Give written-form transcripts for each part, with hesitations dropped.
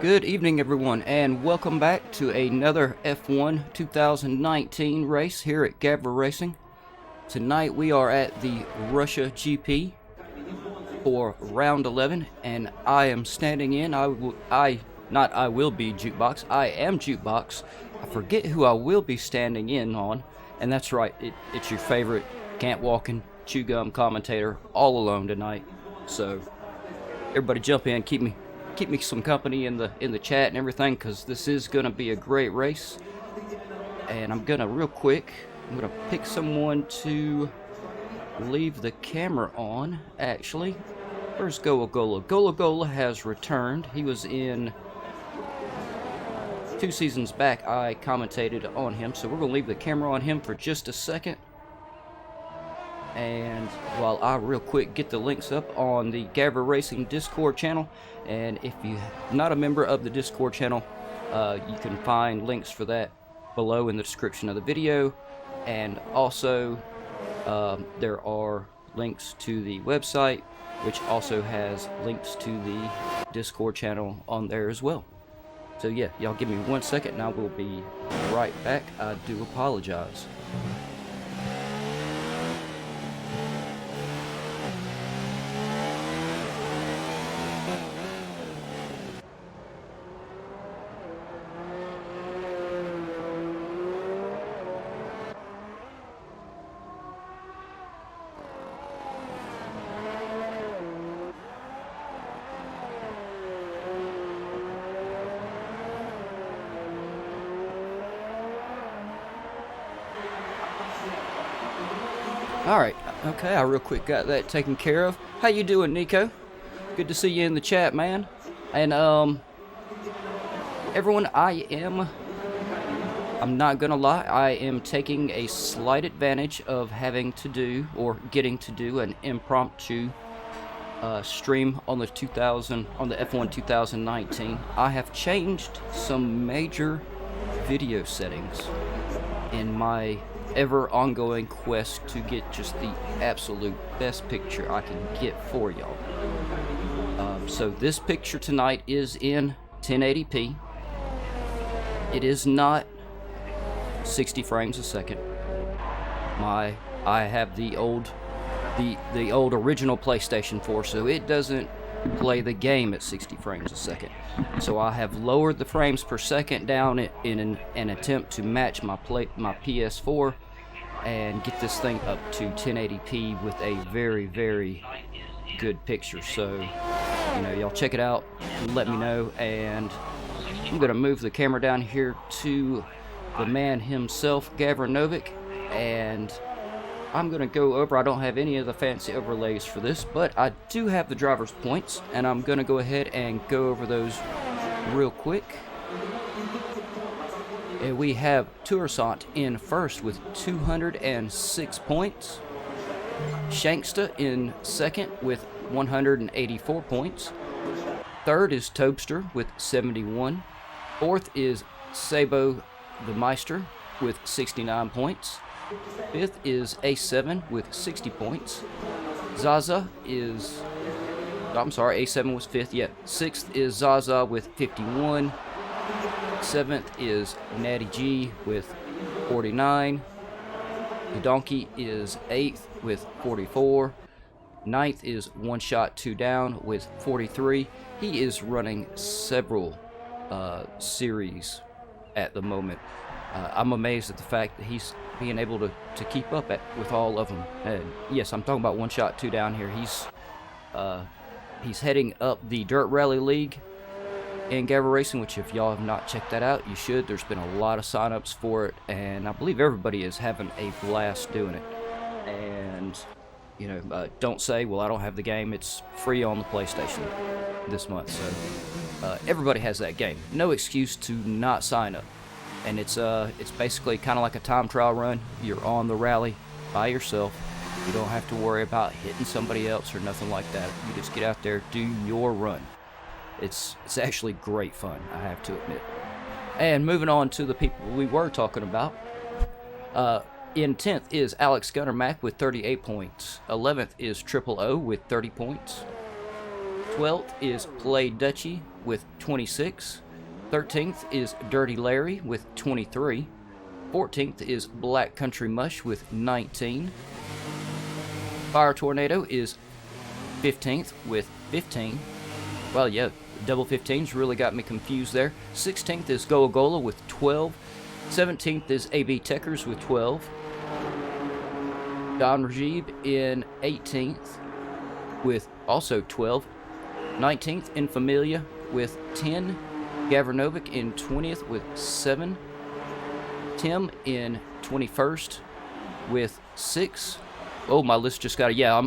Good evening, everyone, and welcome back to another F1 2019 race here at GAVRA Racing. Tonight we are at the Russia GP for round 11, and I am standing in. I am Jukebox. I am Jukebox. I forget who I will be standing in on, and that's right. It's your favorite can't walking chew gum commentator all alone tonight. So everybody jump in, keep me some company in the chat and everything, because this is gonna be a great race. And I'm gonna pick someone to leave the camera on. Actually, where's Gola Gola? Gola has returned. He was in 2 seasons back. I commentated on him, so we're gonna leave the camera on him for just a second. And while I real quick get the links up on the GAVRA Racing Discord channel, and if you're not a member of the Discord channel, you can find links for that below in the description of the video. And also there are links to the website, which also has links to the Discord channel on there as well. So yeah, y'all give me 1 second and I will be right back. I do apologize. Alright, okay, I real quick got that taken care of. How you doing, Nico? Good to see you in the chat, man. And, everyone, I'm not gonna lie, I am taking a slight advantage of having to do, or getting to do, an impromptu stream on the F1 2019. I have changed some major video settings in my ever ongoing quest to get just the absolute best picture I can get for y'all. So this picture tonight is in 1080p. It is not 60 frames a second. I have the old original PlayStation 4, so it doesn't play the game at 60 frames a second. So I have lowered the frames per second down in an attempt to match my PS4 and get this thing up to 1080p with a very, very good picture. So, you know, y'all check it out and let me know. And I'm gonna move the camera down here to the man himself, Gavra Novic, and I'm gonna go over. I don't have any of the fancy overlays for this, but I do have the driver's points, and I'm gonna go ahead and go over those real quick. And we have Tourissant in first with 206 points. Shanksta in second with 184 points. Third is Tobster with 71. Fourth is Sabo the Meister with 69 points. Fifth is A7 with 60 points. Zaza is... I'm sorry, A7 was fifth, yeah. Sixth is Zaza with 51. Seventh is Natty G with 49. The Donkey is 8th with 44. Ninth is One Shot Two Down with 43. He is running several series at the moment. I'm amazed at the fact that he's being able to keep up with all of them. And yes, I'm talking about One Shot Two Down here. He's heading up the Dirt Rally League in GAVRA Racing, which if y'all have not checked that out, you should. There's been a lot of sign-ups for it, and I believe everybody is having a blast doing it. And, you know, don't say, well, I don't have the game. It's free on the PlayStation this month, so everybody has that game. No excuse to not sign up. And it's basically kind of like a time trial run. You're on the rally by yourself. You don't have to worry about hitting somebody else or nothing like that. You just get out there, do your run. It's actually great fun, I have to admit. And moving on to the people we were talking about. In 10th is Alex Gunner Mac with 38 points. 11th is Triple O with 30 points. 12th is Play Dutchie with 26. 13th is Dirty Larry with 23. 14th is Black Country Mush with 19. Fire Tornado is 15th with 15. Well, yeah, double 15s really got me confused there. 16th is Gola Gola with 12. 17th is AB Techers with 12. Don Rajib in 18th with also 12. 19th in Familia with 10. Gavranovic in 20th with 7. Tim in 21st with 6. Oh, my list just got a... Yeah,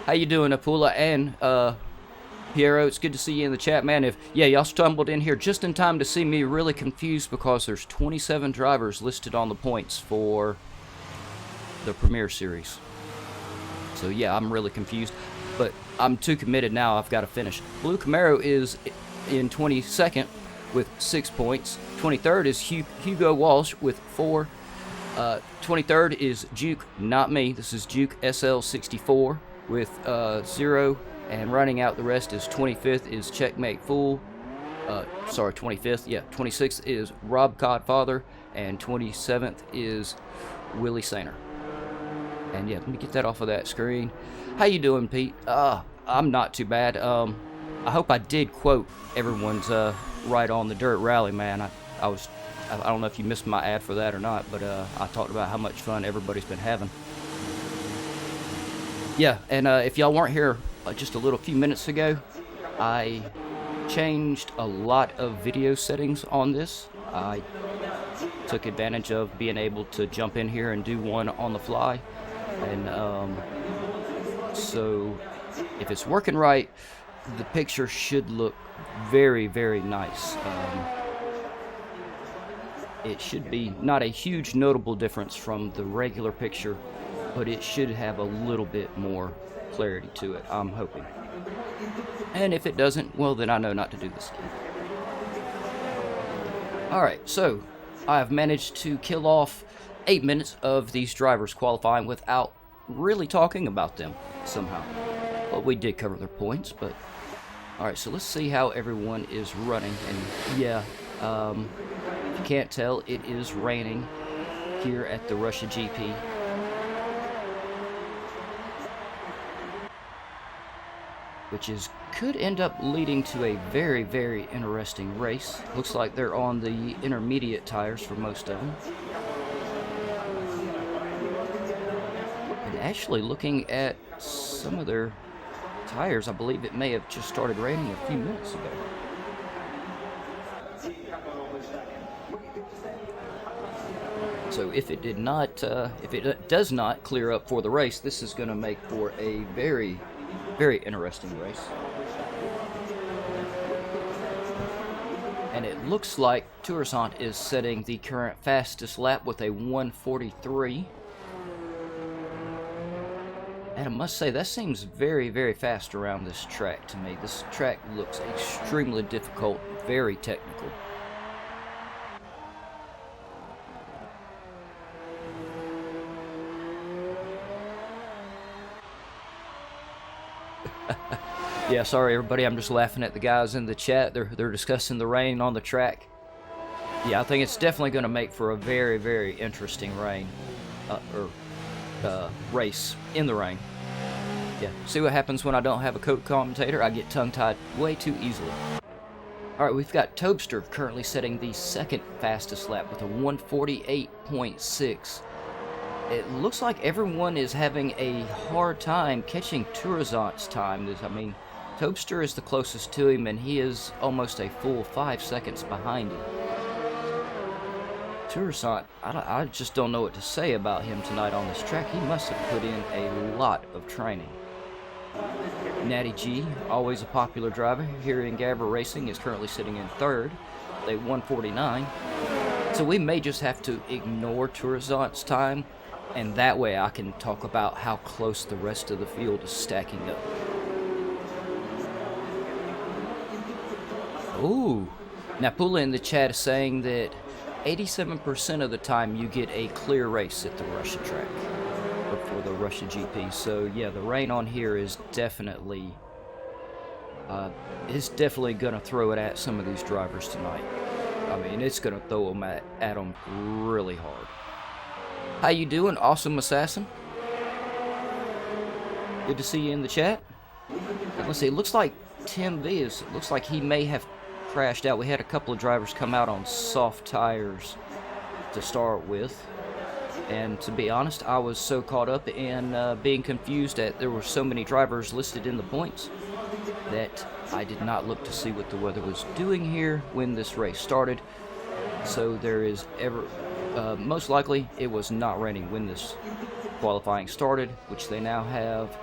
how you doing, Apula and Piero? It's good to see you in the chat, man. Y'all stumbled in here just in time to see me really confused because there's 27 drivers listed on the points for the Premier Series. So, yeah, I'm really confused. But I'm too committed now. I've got to finish. Blue Camaro is in 22nd with 6 points. 23rd is Hugo Walsh with 4. 23rd is Juke, not me. This is Juke SL64 with 0. And running out the rest is 25th is Checkmate Fool. Sorry, 25th. Yeah, 26th is Rob Codfather. And 27th is Willie Sainer. And yeah, let me get that off of that screen. How you doing, Pete? I'm not too bad. I hope I did quote everyone's right on the dirt rally, man. I don't know if you missed my ad for that or not, but I talked about how much fun everybody's been having. Yeah, and if y'all weren't here just a few minutes ago, I changed a lot of video settings on this. I took advantage of being able to jump in here and do one on the fly. And so if it's working right, the picture should look very, very nice. It should be not a huge notable difference from the regular picture, but it should have a little bit more clarity to it, I'm hoping. And if it doesn't, well, then I know not to do this again. Alright, so I have managed to kill off 8 minutes of these drivers qualifying without really talking about them somehow. Well, we did cover their points, but... Alright, so let's see how everyone is running. And yeah, if you can't tell, it is raining here at the Russia GP. Which could end up leading to a very, very interesting race. Looks like they're on the intermediate tires for most of them. And actually, looking at some of their tires, I believe it may have just started raining a few minutes ago. So if it did not, if it does not clear up for the race, this is going to make for a very, very interesting race. And it looks like Tourissant is setting the current fastest lap with a 1:43. And I must say, that seems very, very fast around this track to me. This track looks extremely difficult, very technical. Yeah, sorry everybody, I'm just laughing at the guys in the chat. They're discussing the rain on the track. Yeah, I think it's definitely going to make for a very, very interesting race in the rain. Yeah, see what happens when I don't have a co-commentator? I get tongue-tied way too easily. Alright, we've got Tobster currently setting the second fastest lap with a 1:48.6. It looks like everyone is having a hard time catching Tourissant's time. I mean, Tobster is the closest to him, and he is almost a full 5 seconds behind him. Tourissant, I just don't know what to say about him tonight on this track. He must have put in a lot of training. Natty G, always a popular driver here in GAVRA Racing, is currently sitting in third at a 1:49. So we may just have to ignore Tourissant's time, and that way I can talk about how close the rest of the field is stacking up. Ooh, Napula in the chat is saying that 87% of the time you get a clear race at the Russia track, or for the Russia GP. So yeah, the rain on here is definitely It's definitely gonna throw it at some of these drivers tonight. I mean, it's gonna throw them at them really hard. How you doing, Awesome Assassin? Good to see you in the chat. Let's see, it looks like Tim V looks like he may have crashed out. We had a couple of drivers come out on soft tires to start with. And to be honest, I was so caught up in being confused that there were so many drivers listed in the points that I did not look to see what the weather was doing here when this race started. So there is most likely it was not raining when this qualifying started, which they now have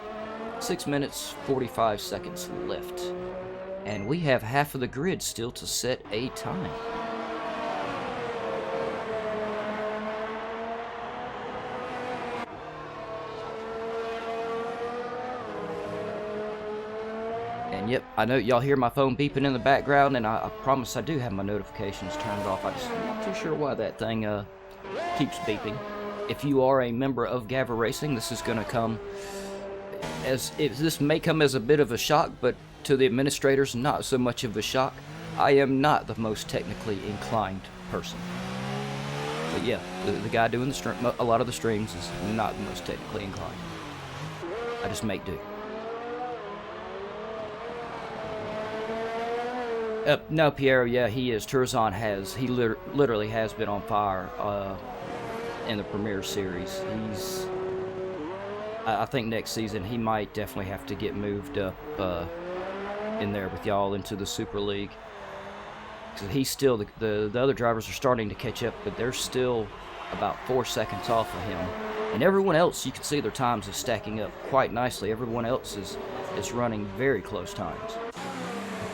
6 minutes 45 seconds left, and we have half of the grid still to set a time. And yep, I know y'all hear my phone beeping in the background, and I promise I do have my notifications turned off. I'm not too sure why that thing keeps beeping. If you are a member of GAVRA Racing, this is going to come this may come as a bit of a shock, but to the administrators, not so much of a shock. I am not the most technically inclined person. But yeah, the guy doing a lot of the streams is not the most technically inclined. I just make do. No, Piero, yeah, he is. Turzon he literally has been on fire in the Premier Series. I think next season he might definitely have to get moved up in there with y'all into the Super League. Because he's still, the other drivers are starting to catch up, but they're still about 4 seconds off of him. And everyone else, you can see their times is stacking up quite nicely. Everyone else is running very close times.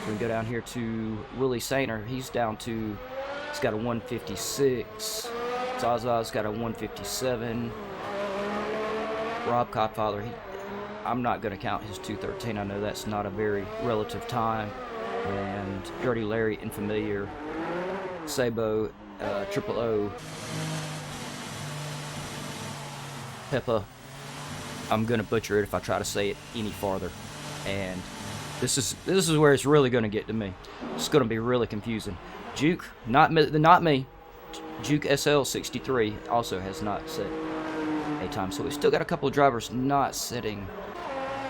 So we go down here to Willie Sainer. He's got a 156. Zaza's got a 157. Rob Codfather, I'm not going to count his 213. I know that's not a very relative time. And Dirty Larry, Infamiliar, Sabo, Triple O, Peppa. I'm going to butcher it if I try to say it any farther. And this is where it's really going to get to me. It's going to be really confusing. Juke, not me. Juke SL63 also has not set a time, so we still got a couple of drivers not setting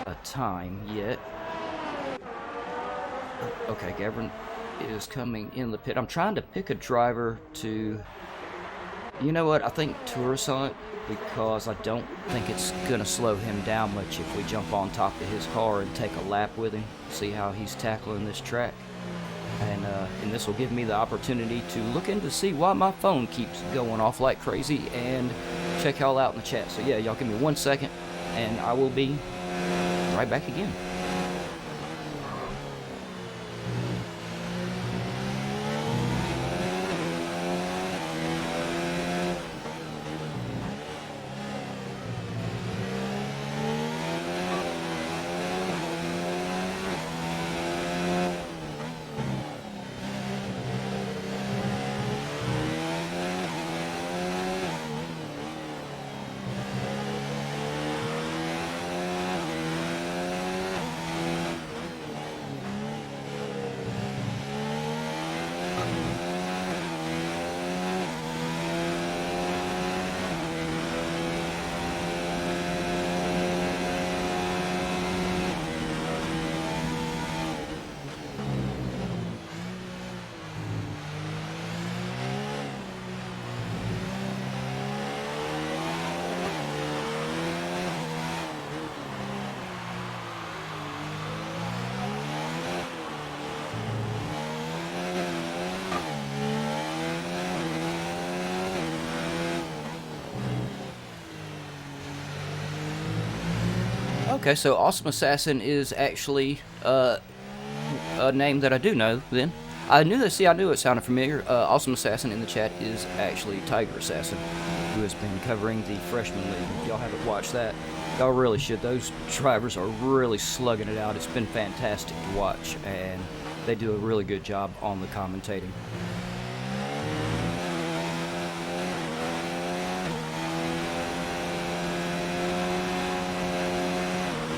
a time yet. Okay, Gavin is coming in the pit. I'm trying to pick a driver to, you know what, I think Tourist, because I don't think it's gonna slow him down much if we jump on top of his car and take a lap with him, see how he's tackling this track. And this will give me the opportunity to look in to see why my phone keeps going off like crazy and check y'all out in the chat. So yeah, y'all give me 1 second and I will be right back again. Okay, so Awesome Assassin is actually a name that I do know then. I knew it sounded familiar. Awesome Assassin in the chat is actually Tiger Assassin, who has been covering the Freshman League. If y'all haven't watched that, y'all really should. Those drivers are really slugging it out. It's been fantastic to watch, and they do a really good job on the commentating.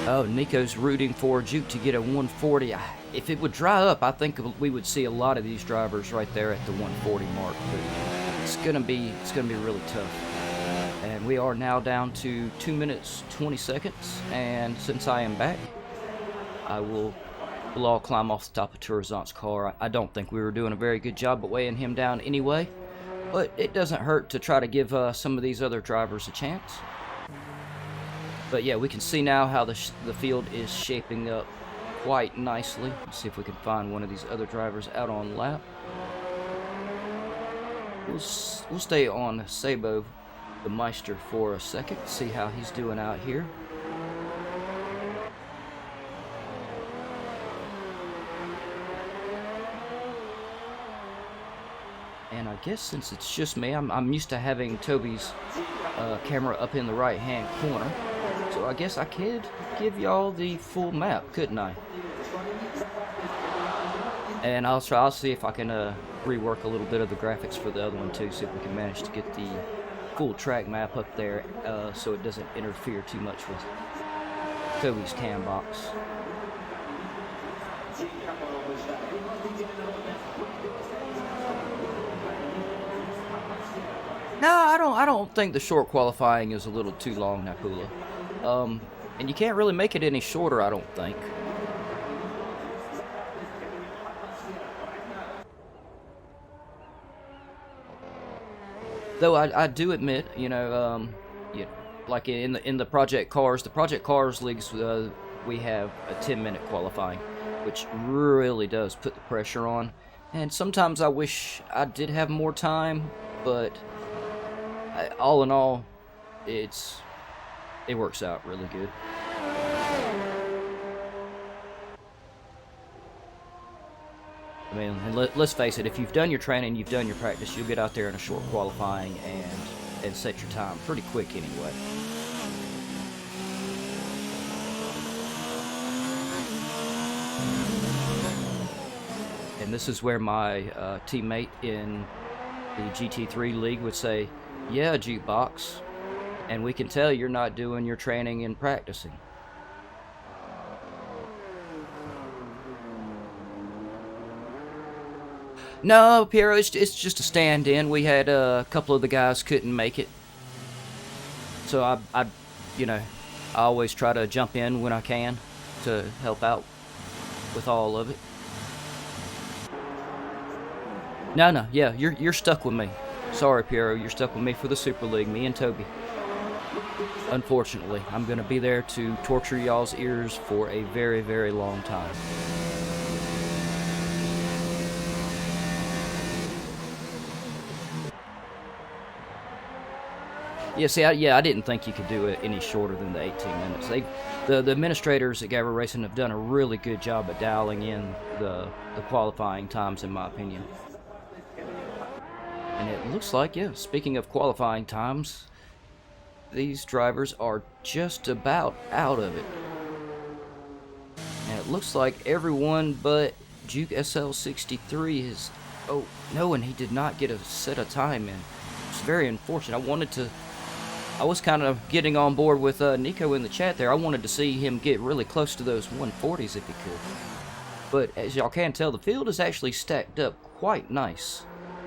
Oh, Nico's rooting for Juke to get a 140. If it would dry up, I think we would see a lot of these drivers right there at the 140 mark. But it's gonna be really tough. And we are now down to 2 minutes 20 seconds. And since I am back, we'll all climb off the top of Tourazant's car. I don't think we were doing a very good job of weighing him down anyway, but it doesn't hurt to try to give some of these other drivers a chance. But yeah, we can see now how the field is shaping up quite nicely. Let's see if we can find one of these other drivers out on lap. We'll stay on Sabo, the Meister, for a second, see how he's doing out here. And I guess since it's just me, I'm used to having Toby's camera up in the right-hand corner. So I guess I could give y'all the full map, couldn't I? And I'll see if I can rework a little bit of the graphics for the other one too, see if we can manage to get the full track map up there so it doesn't interfere too much with Toby's cam box. No, I don't think the short qualifying is a little too long, Nakula. And you can't really make it any shorter, I don't think. Though I do admit, you know, like in the Project Cars leagues, we have a 10-minute qualifying, which really does put the pressure on. And sometimes I wish I did have more time, but all in all, it works out really good. I mean, and let's face it, if you've done your training, you've done your practice, you'll get out there in a short qualifying and set your time pretty quick anyway. And this is where my teammate in the GT3 league would say, "Yeah, Jukebox, and we can tell you're not doing your training and practicing." No, Piero, it's just a stand-in. We had a couple of the guys couldn't make it, so I always try to jump in when I can to help out with all of it. No, yeah, you're stuck with me. Sorry, Piero, you're stuck with me for the Super League, me and Toby. Unfortunately, I'm gonna be there to torture y'all's ears for a very, very long time. Yeah, see, I didn't think you could do it any shorter than the 18 minutes. The administrators at GAVRA Racing have done a really good job of dialing in the qualifying times, in my opinion. And it looks like, yeah, speaking of qualifying times, these drivers are just about out of it. And it looks like everyone but Juke SL63 is... Oh, no, and he did not get a set of time in. It's very unfortunate. I was kind of getting on board with Nico in the chat there. I wanted to see him get really close to those 140s if he could. But as y'all can tell, the field is actually stacked up quite nice.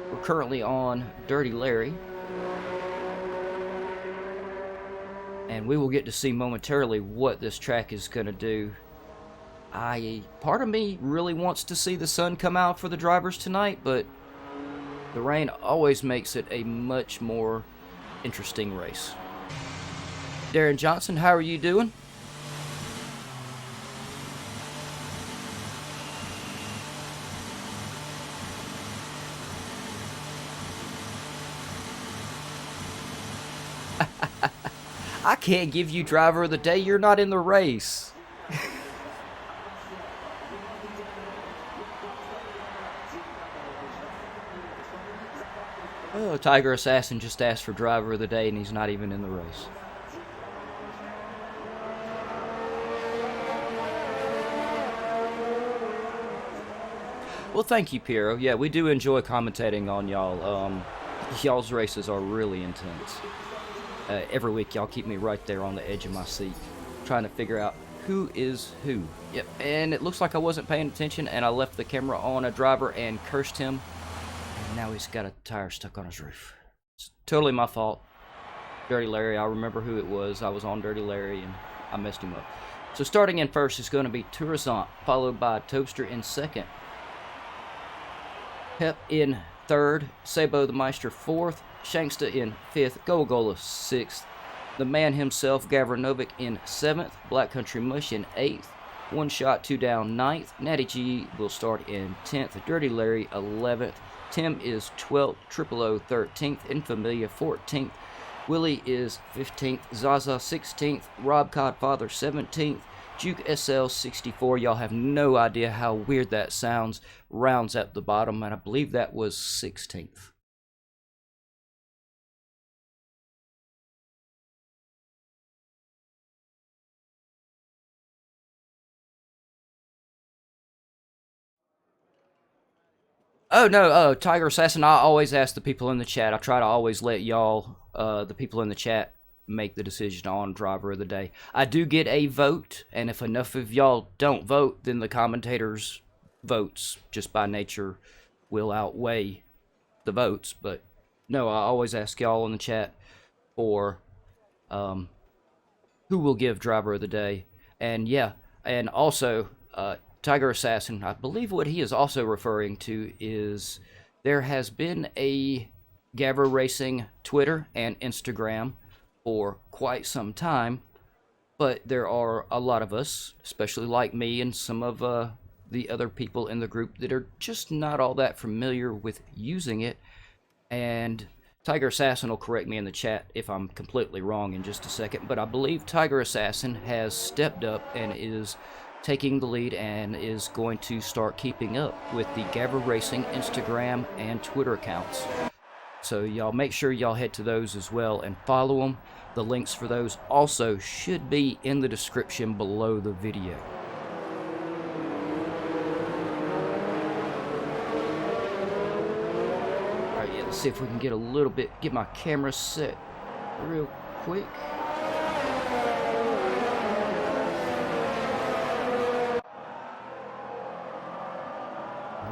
We're currently on Dirty Larry. And we will get to see momentarily what this track is going to do. Part of me really wants to see the sun come out for the drivers tonight, but the rain always makes it a much more interesting race. Darren Johnson, how are you doing? I can't give you driver of the day, you're not in the race. Oh, Tiger Assassin just asked for driver of the day and he's not even in the race. Well, thank you, Piero. Yeah, we do enjoy commentating on y'all. Y'all's races are really intense. Every week, y'all keep me right there on the edge of my seat, trying to figure out who is who. Yep, and it looks like I wasn't paying attention, and I left the camera on a driver and cursed him. And now he's got a tire stuck on his roof. It's totally my fault. Dirty Larry, I remember who it was. I was on Dirty Larry, and I messed him up. So starting in first is going to be Tourisant, followed by Toaster in second. Pep in third, Sabo the Meister fourth, Shanksta in fifth, Gogola sixth, the man himself, Gavranovic in seventh, Black Country Mush in eighth, One Shot, Two Down ninth, Natty G will start in 10th, Dirty Larry 11th, Tim is 12th, Triple O 13th, Infamilia 14th, Willie is 15th, Zaza 16th, Rob Codfather 17th, Juke SL 64. Y'all have no idea how weird that sounds. Rounds at the bottom, and I believe that was 16th. Oh no, Tiger Assassin, I always ask the people in the chat. I try to always let y'all, the people in the chat, make the decision on driver of the day. I do get a vote, and if enough of y'all don't vote, then the commentators' votes, just by nature, will outweigh the votes. But no, I always ask y'all in the chat for who will give driver of the day. And yeah, and also, Tiger Assassin, I believe what he is also referring to is there has been a GAVRA Racing Twitter and Instagram for quite some time, but there are a lot of us, especially like me and some of the other people in the group, that are just not all that familiar with using it. And Tiger Assassin will correct me in the chat if I'm completely wrong in just a second, but I believe Tiger Assassin has stepped up and is taking the lead and is going to start keeping up with the GAVRA Racing Instagram and Twitter accounts. So y'all make sure y'all head to those as well and follow them. The links for those also should be in the description below the video. Alright, yeah, let's see if we can get a little bit, get my camera set real quick.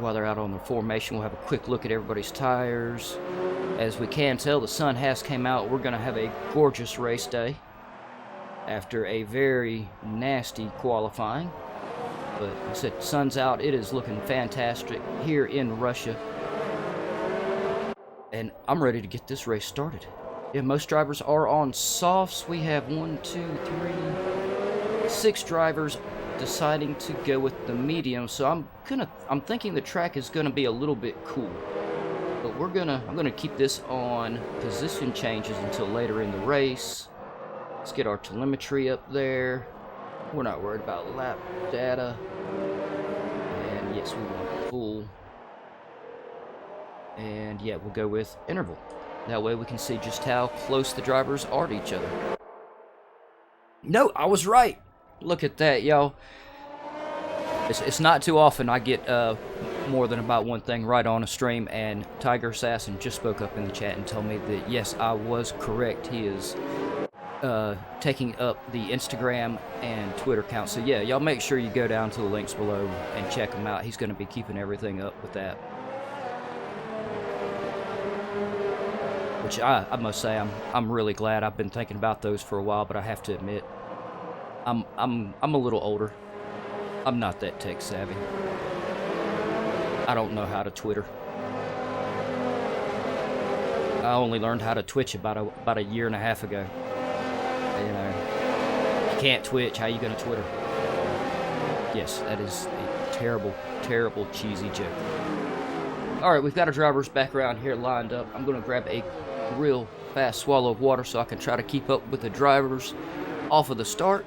While they're out on the formation, we'll have a quick look at everybody's tires. As we can tell, the sun has came out. We're going to have a gorgeous race day after a very nasty qualifying. But like I said, sun's out. It is looking fantastic here in Russia. And I'm ready to get this race started. Yeah, most drivers are on softs. We have 6 drivers deciding to go with the medium, so I'm thinking the track is gonna be a little bit cool, but I'm gonna keep this on position changes until later in the race. Let's get our telemetry up there. We're not worried about lap data, and yes, we want full, and yeah, we'll go with interval. That way we can see just how close the drivers are to each other. No, I was right. Look at that, y'all. It's not too often I get more than about one thing right on a stream, and Tiger Assassin just spoke up in the chat and told me that, yes, I was correct. He is taking up the Instagram and Twitter account. So, yeah, y'all make sure you go down to the links below and check him out. He's going to be keeping everything up with that. Which I must say, I'm really glad. I've been thinking about those for a while, but I have to admit, I'm a little older. I'm not that tech savvy. I don't know how to Twitter. I only learned how to Twitch about a year and a half ago. You know, you can't Twitch. How you gonna Twitter? Yes, that is a terrible, terrible, cheesy joke. All right, we've got our drivers back around here lined up. I'm gonna grab a real fast swallow of water so I can try to keep up with the drivers off of the start.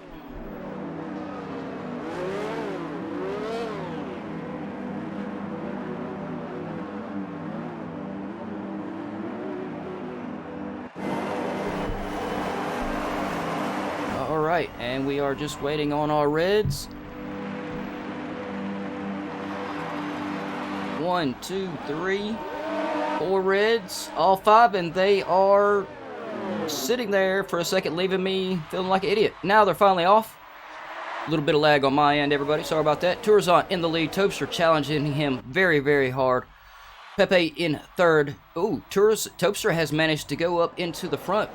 Alright, and we are just waiting on our reds. 1, 2, 3, 4 reds, all 5, and they are sitting there for a second, leaving me feeling like an idiot. Now they're finally off. A little bit of lag on my end, everybody. Sorry about that. Tourzant in the lead. Topster challenging him very, very hard. Pepe in third. Ooh, Topster has managed to go up into the front.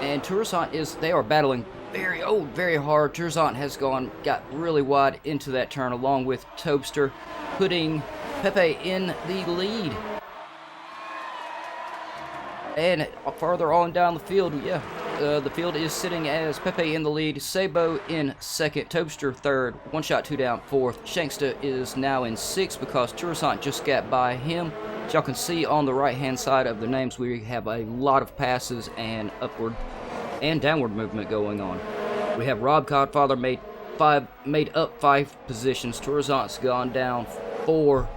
And Tourzant they are battling very hard. Tourzant has got really wide into that turn along with Topster, putting Pepe in the lead. And farther on down the field, the field is sitting as Pepe in the lead, Sabo in second, Topster third, one shot, two down, fourth. Shanksta is now in sixth because Tourzant just got by him. As y'all can see on the right-hand side of the names, we have a lot of passes and upward and downward movement going on. We have Rob Codfather made up 5 positions. Tourzant's gone down 4.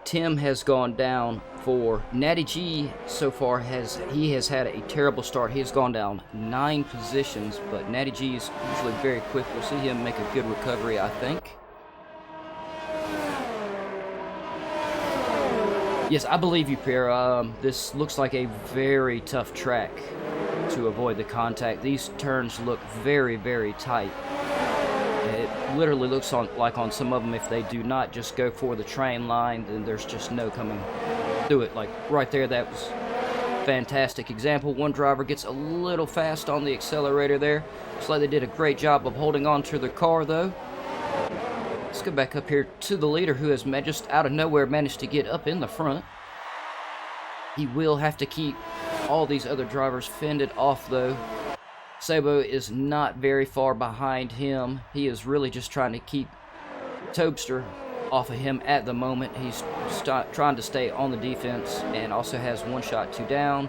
Tim has gone down 4. Natty G so far has had a terrible start. He has gone down 9 positions, but Natty G is usually very quick. We'll see him make a good recovery, I think. Yes, I believe you, Pierre. This looks like a very tough track to avoid the contact. These turns look very, very tight. It literally looks like on some of them, if they do not just go for the train line, then there's just no coming through it. Like right there, that was a fantastic example. One driver gets a little fast on the accelerator there. Looks like they did a great job of holding on to their car, though. Let's go back up here to the leader, who has just out of nowhere managed to get up in the front. He will have to keep all these other drivers fended off, though. Sabo is not very far behind him. He is really just trying to keep Topster off of him at the moment. He's trying to stay on the defense and also has one shot, two down.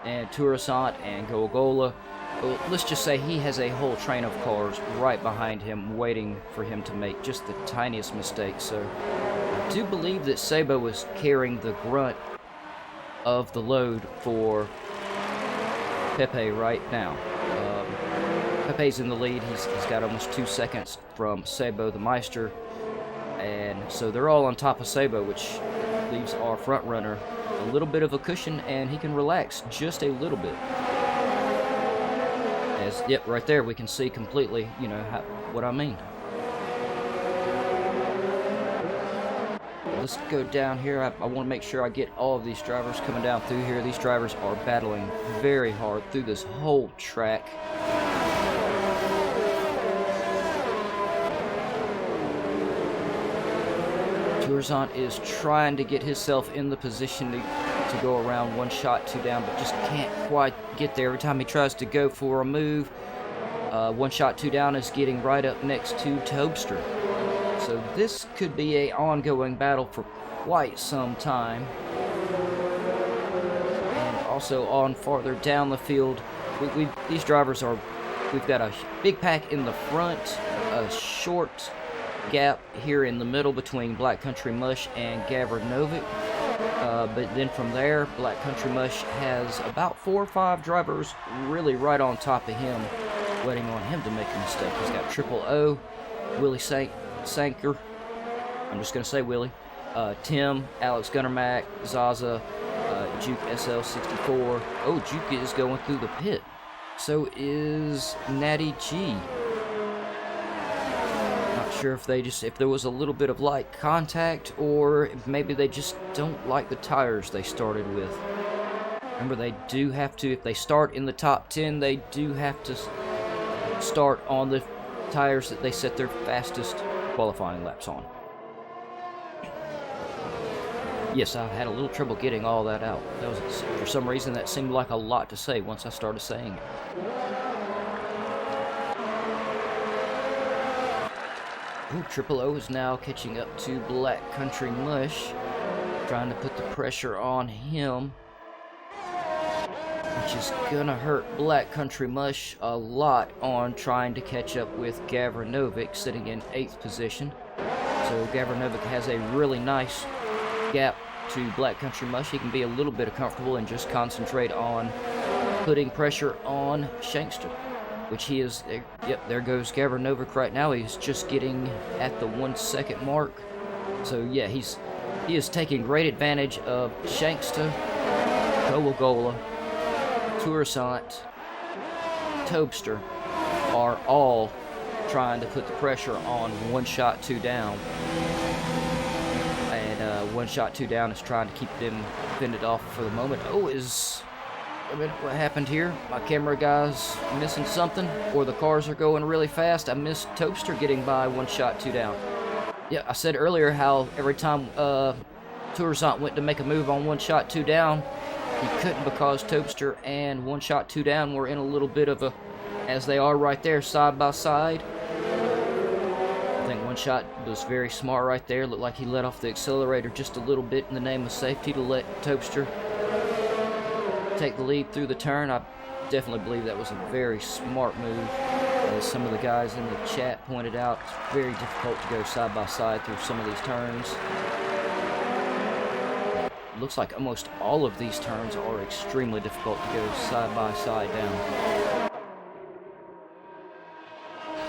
And Tourzant and Gogola. Well, let's just say he has a whole train of cars right behind him waiting for him to make just the tiniest mistake. So I do believe that Sabo was carrying the grunt of the load for Pepe right now. Pepe's in the lead. He's got almost 2 seconds from Sabo the Meister. And so they're all on top of Sabo, which leaves our front runner a little bit of a cushion, and he can relax just a little bit. Yep, right there we can see completely, what I mean. Let's go down here. I want to make sure I get all of these drivers coming down through here. These drivers are battling very hard through this whole track. Tourzant is trying to get himself in the position to go around one shot, two down, but just can't quite get there. Every time he tries to go for a move, one shot, two down is getting right up next to Topster. So this could be an ongoing battle for quite some time. And also on farther down the field, these drivers we've got a big pack in the front, a short gap here in the middle between Black Country Mush and GAVRA Novic. But then from there, Black Country Mush has about 4 or 5 drivers really right on top of him, waiting on him to make a mistake. He's got Triple O, Willie Sanker, I'm just going to say Willie, Tim, Alex Gunnermack, Zaza, Juke SL64. Oh, Juke is going through the pit. So is Natty G. Not sure if there was a little bit of light contact, or if maybe they just don't like the tires they started with. Remember, they do have to, if they start in the top 10, they do have to start on the tires that they set their fastest qualifying laps on. Yes, I had a little trouble getting all that out. For some reason, that seemed like a lot to say once I started saying it. Ooh, Triple O is now catching up to Black Country Mush, trying to put the pressure on him, which is gonna hurt Black Country Mush a lot on trying to catch up with GAVRA Novic, sitting in 8th position. So GAVRA Novic has a really nice gap to Black Country Mush. He can be a little bit comfortable and just concentrate on putting pressure on Shankster, which he is. Yep, there goes GAVRA Novic right now. He's just getting at the 1 second mark. So yeah, he is taking great advantage of Shankster, Gogola, Tourzant, Topster are all trying to put the pressure on one shot, two down. And one shot, two down is trying to keep them fended off for the moment. Oh, wait a minute, what happened here? My camera guy's missing something, or the cars are going really fast. I missed Topster getting by one shot, two down. Yeah, I said earlier how every time Tourzant went to make a move on one shot, two down, he couldn't because Topster and one shot, two down were in a little bit of a, as they are right there, side by side. I think one shot was very smart right there. Looked like he let off the accelerator just a little bit in the name of safety to let Topster take the lead through the turn. I definitely believe that was a very smart move. As some of the guys in the chat pointed out, it's very difficult to go side by side through some of these turns. It looks like almost all of these turns are extremely difficult to go side by side down.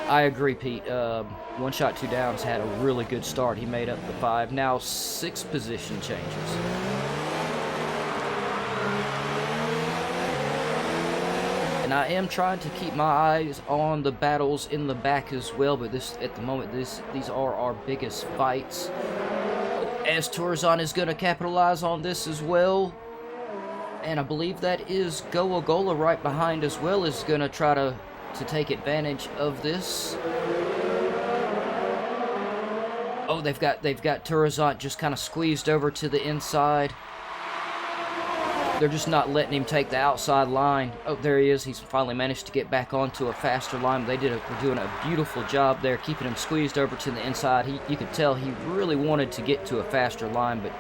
I agree, Pete. One shot, two downs had a really good start. He made up the 5, now 6 position changes. And I am trying to keep my eyes on the battles in the back as well, but at the moment, these are our biggest fights. As Tourzant is going to capitalize on this as well. And I believe that is Goagola right behind as well, is going to try to take advantage of this. Oh, they've got Tourzant just kind of squeezed over to the inside. They're just not letting him take the outside line. Oh, there he is. He's finally managed to get back onto a faster line. They were doing a beautiful job there, keeping him squeezed over to the inside. You could tell he really wanted to get to a faster line, but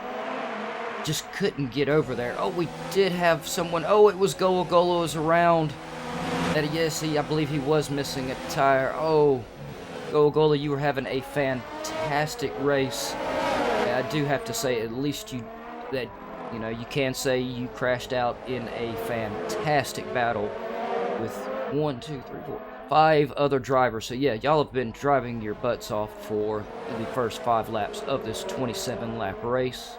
just couldn't get over there. Oh, we did have someone. Oh, it was Goagola was around. Yes, I believe he was missing a tire. Oh, Goagola, you were having a fantastic race. I do have to say, at least you can say you crashed out in a fantastic battle with 1, 2, 3, 4, 5 other drivers. So yeah, y'all have been driving your butts off for the first 5 laps of this 27-lap race,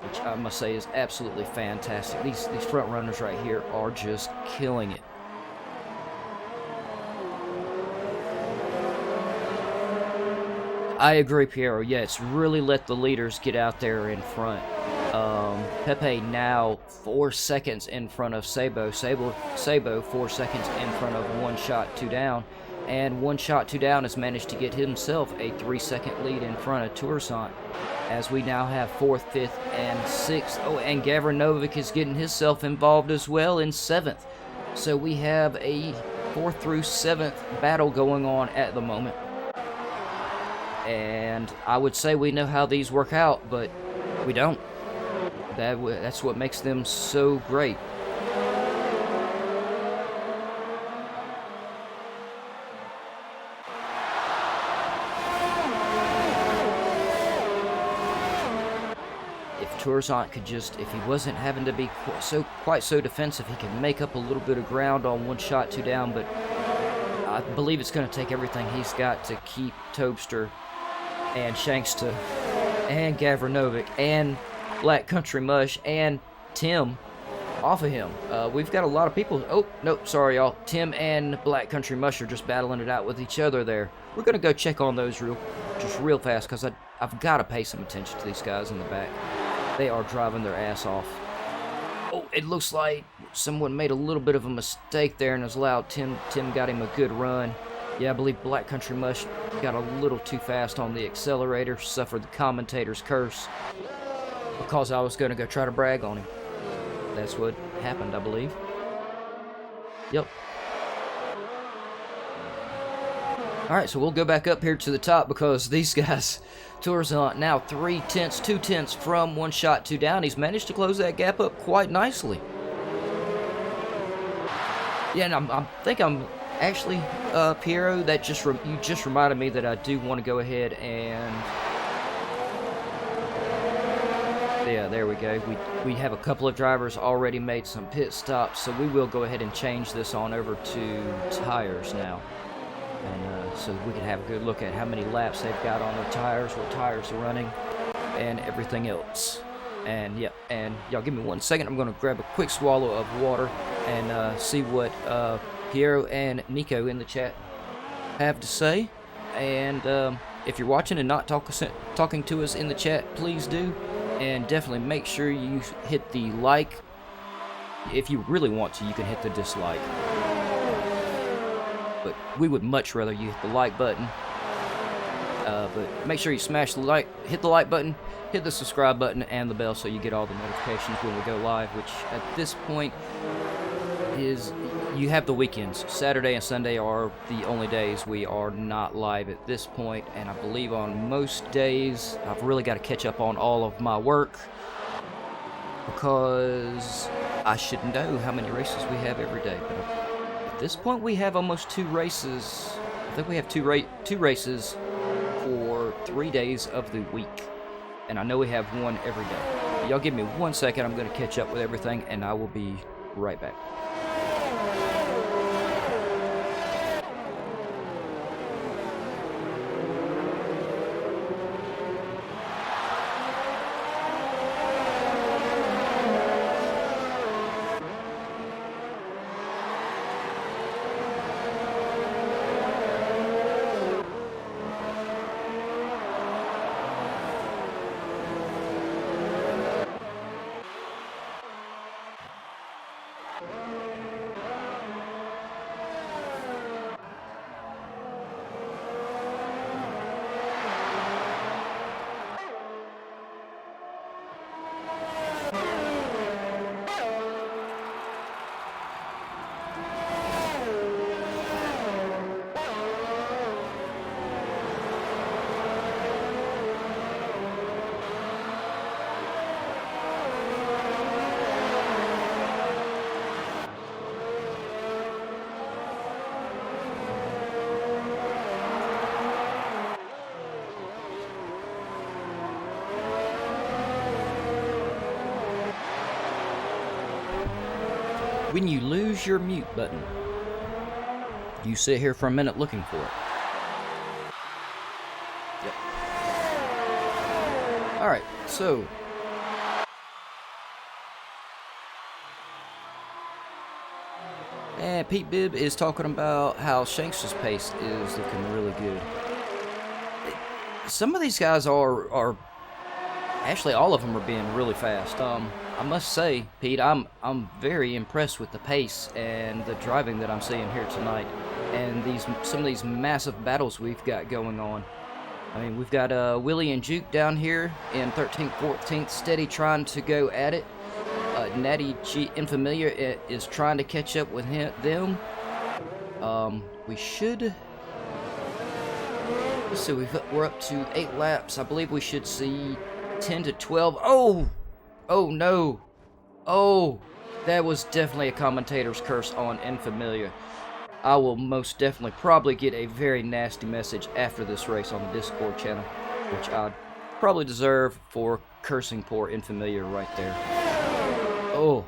which I must say is absolutely fantastic. These front runners right here are just killing it. I agree, Piero. Yeah, it's really let the leaders get out there in front. Pepe now 4 seconds in front of Sabo. Sabo 4 seconds in front of one shot, two down. And one shot, two down has managed to get himself a 3-second lead in front of Tourzant. As we now have 4th, 5th, and 6th. Oh, and Gavranovic is getting himself involved as well in 7th. So we have a 4th through 7th battle going on at the moment. And I would say we know how these work out, but we don't. That's what makes them so great. If Tourzant could just, if he wasn't having to be quite so defensive, he could make up a little bit of ground on one shot, two down, but I believe it's going to take everything he's got to keep Topster and Shankster and Gavranovic and Black Country Mush and Tim off of him. We've got a lot of people. Oh, nope, sorry, y'all. Tim and Black Country Mush are just battling it out with each other there. We're going to go check on those real fast, because I've got to pay some attention to these guys in the back. They are driving their ass off. Oh, it looks like someone made a little bit of a mistake there and has allowed Tim got him a good run. Yeah, I believe Black Country Mush got a little too fast on the accelerator, suffered the commentator's curse, because I was going to go try to brag on him. That's what happened, I believe. Yep. Alright, so we'll go back up here to the top, because these guys, Tourzant now 2/10 from one shot, two down. He's managed to close that gap up quite nicely. Yeah, and I think I'm actually, Piero, that you just reminded me that I do want to go ahead and... Yeah, there we go. We have a couple of drivers already made some pit stops, so we will go ahead and change this on over to tires now. And so we can have a good look at how many laps they've got on their tires, what tires are running, and everything else. And yeah, and y'all give me 1 second. I'm going to grab a quick swallow of water and see what Piero and Nico in the chat have to say. And if you're watching and not talking to us in the chat, please do. And definitely make sure you hit the like. If you really want to, you can hit the dislike. But we would much rather you hit the like button. But make sure you hit the like button, hit the subscribe button, and the bell so you get all the notifications when we go live, which at this point is, you have the weekends. Saturday and Sunday are the only days we are not live at this point, and I believe on most days I've really got to catch up on all of my work, because I should know how many races we have every day. But at this point we have almost 2 races. I think we have two races for 3 days of the week, and I know we have one every day. Y'all give me 1 second, I'm going to catch up with everything, and I will be right back. When you lose your mute button, you sit here for a minute looking for it. Yep. Alright, so and Pete Bibb is talking about how Shanks' pace is looking really good. Some of these guys are actually, all of them are being really fast. I must say, Pete, I'm very impressed with the pace and the driving that I'm seeing here tonight, and some of these massive battles we've got going on. I mean, we've got Willie and Juke down here in 13th, 14th, steady trying to go at it. Natty G Infamilia is trying to catch up with them. We should. Let's see, we're up to 8 laps. I believe we should see 10 to 12. Oh no. Oh, that was definitely a commentator's curse on Infamilia. I will most definitely probably get a very nasty message after this race on the Discord channel, which I'd probably deserve for cursing poor Infamilia right there. Oh.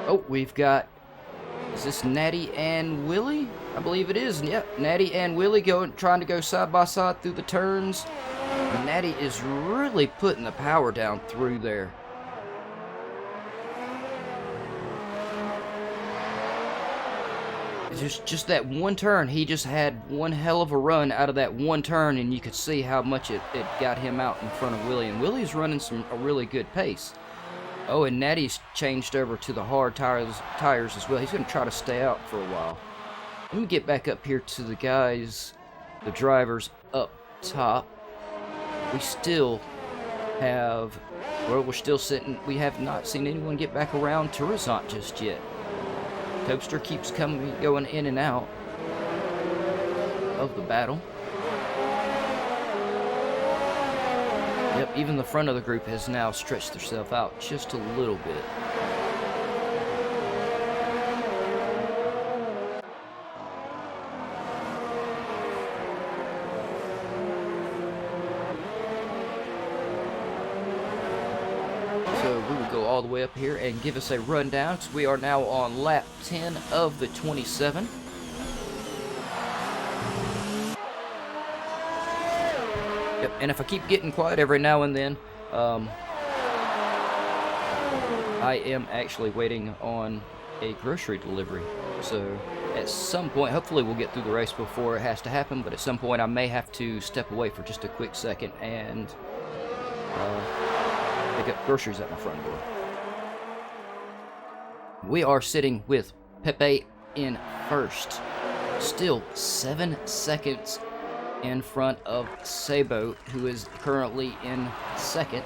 Oh, we've got, is this Natty and Willie? I believe it is. Yep, Natty and Willie trying to go side by side through the turns. Natty is really putting the power down through there. Just that one turn, he just had one hell of a run out of that one turn, and you could see how much it got him out in front of Willie. And Willie's running a really good pace. Oh, and Natty's changed over to the hard tires as well. He's going to try to stay out for a while. Let me get back up here to the guys, the drivers up top. We still have, well, we're still sitting, we have not seen anyone get back around Turizant just yet. Toaster keeps going in and out of the battle. Yep, even the front of the group has now stretched themselves out just a little bit. So we will go all the way up here and give us a rundown, because we are now on lap 10 of the 27. And if I keep getting quiet every now and then, I am actually waiting on a grocery delivery. So at some point, hopefully we'll get through the race before it has to happen, but at some point I may have to step away for just a quick second and pick up groceries at my front door. We are sitting with Pepe in first. Still 7 seconds in front of Sabo, who is currently in second.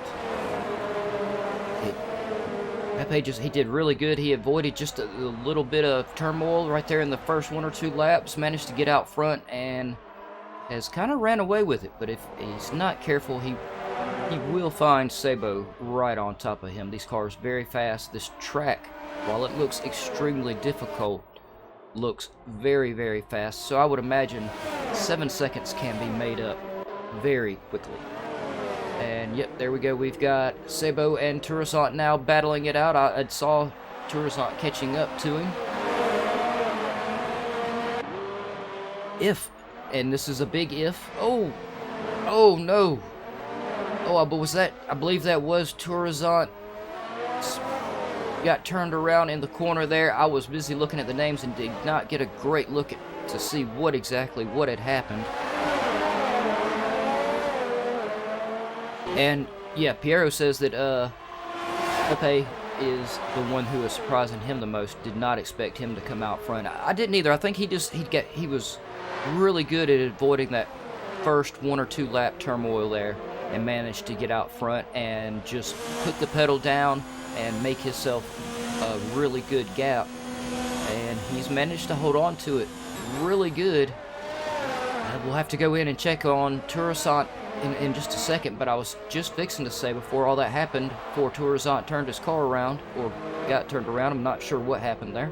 Pepe he did really good. He avoided just a little bit of turmoil right there in the first 1 or 2 laps, managed to get out front and has kind of ran away with it. But if he's not careful, he will find Sabo right on top of him. These cars very fast. This track, while it looks extremely difficult, looks very, very fast. So I would imagine 7 seconds can be made up very quickly. And yep, there we go. We've got Sabo and Tourissant now battling it out. I saw Tourissant catching up to him. If, and this is a big if. Oh no. Oh, but was that? I believe that was Tourissant. Got turned around in the corner there. I was busy looking at the names and did not get a great look to see what had happened. And yeah, Piero says that Pepe is the one who is surprising him the most. Did not expect him to come out front. I didn't either. I think he was really good at avoiding that first 1 or 2 lap turmoil there and managed to get out front and just put the pedal down and make himself a really good gap. And he's managed to hold on to it really good. We'll have to go in and check on Tourissant in just a second, but I was just fixing to say before all that happened, before Tourissant turned his car around, or got turned around, I'm not sure what happened there.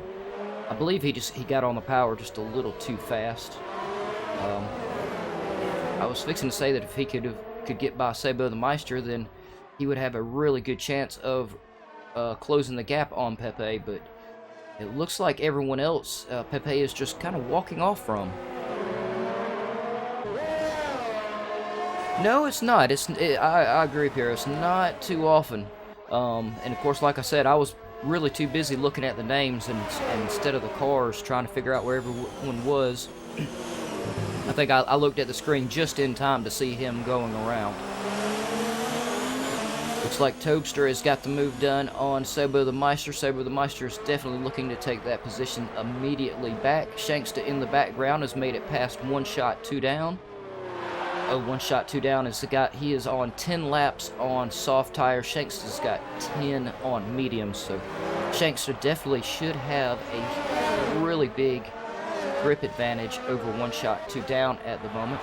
I believe he got on the power just a little too fast. I was fixing to say that if he could get by Sabo the Meister, then he would have a really good chance of closing the gap on Pepe, but it looks like everyone else, Pepe is just kind of walking off from. No, it's not. I agree, Pierre. It's not too often. And of course, like I said, I was really too busy looking at the names and instead of the cars, trying to figure out where everyone was. I think I looked at the screen just in time to see him going around. Looks like Tobster has got the move done on Sabo the Meister. Sabo the Meister is definitely looking to take that position immediately back. Shanksta in the background has made it past 1 shot, 2 down. 1 shot, 2 down is the guy. He is on 10 laps on soft tires. Shanksta's got 10 on mediums, so Shanksta definitely should have a really big grip advantage over 1 shot, 2 down at the moment.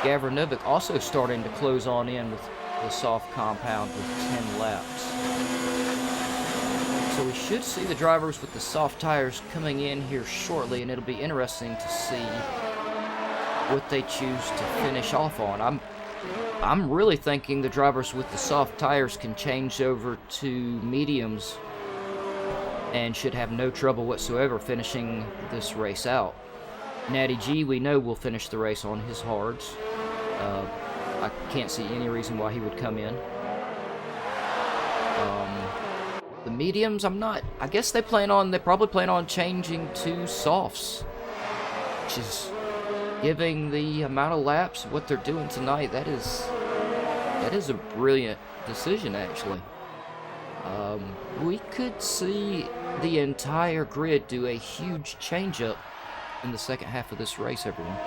Gavranovic also starting to close on in with the soft compound with 10 laps. So we should see the drivers with the soft tires coming in here shortly, and it'll be interesting to see what they choose to finish off on. I'm really thinking the drivers with the soft tires can change over to mediums and should have no trouble whatsoever finishing this race out. Natty G, we know, will finish the race on his hards. I can't see any reason why he would come in. The mediums, I guess they probably plan on changing to softs, which is giving the amount of laps what they're doing tonight. That is a brilliant decision, actually. We could see the entire grid do a huge change-up in the second half of this race, everyone.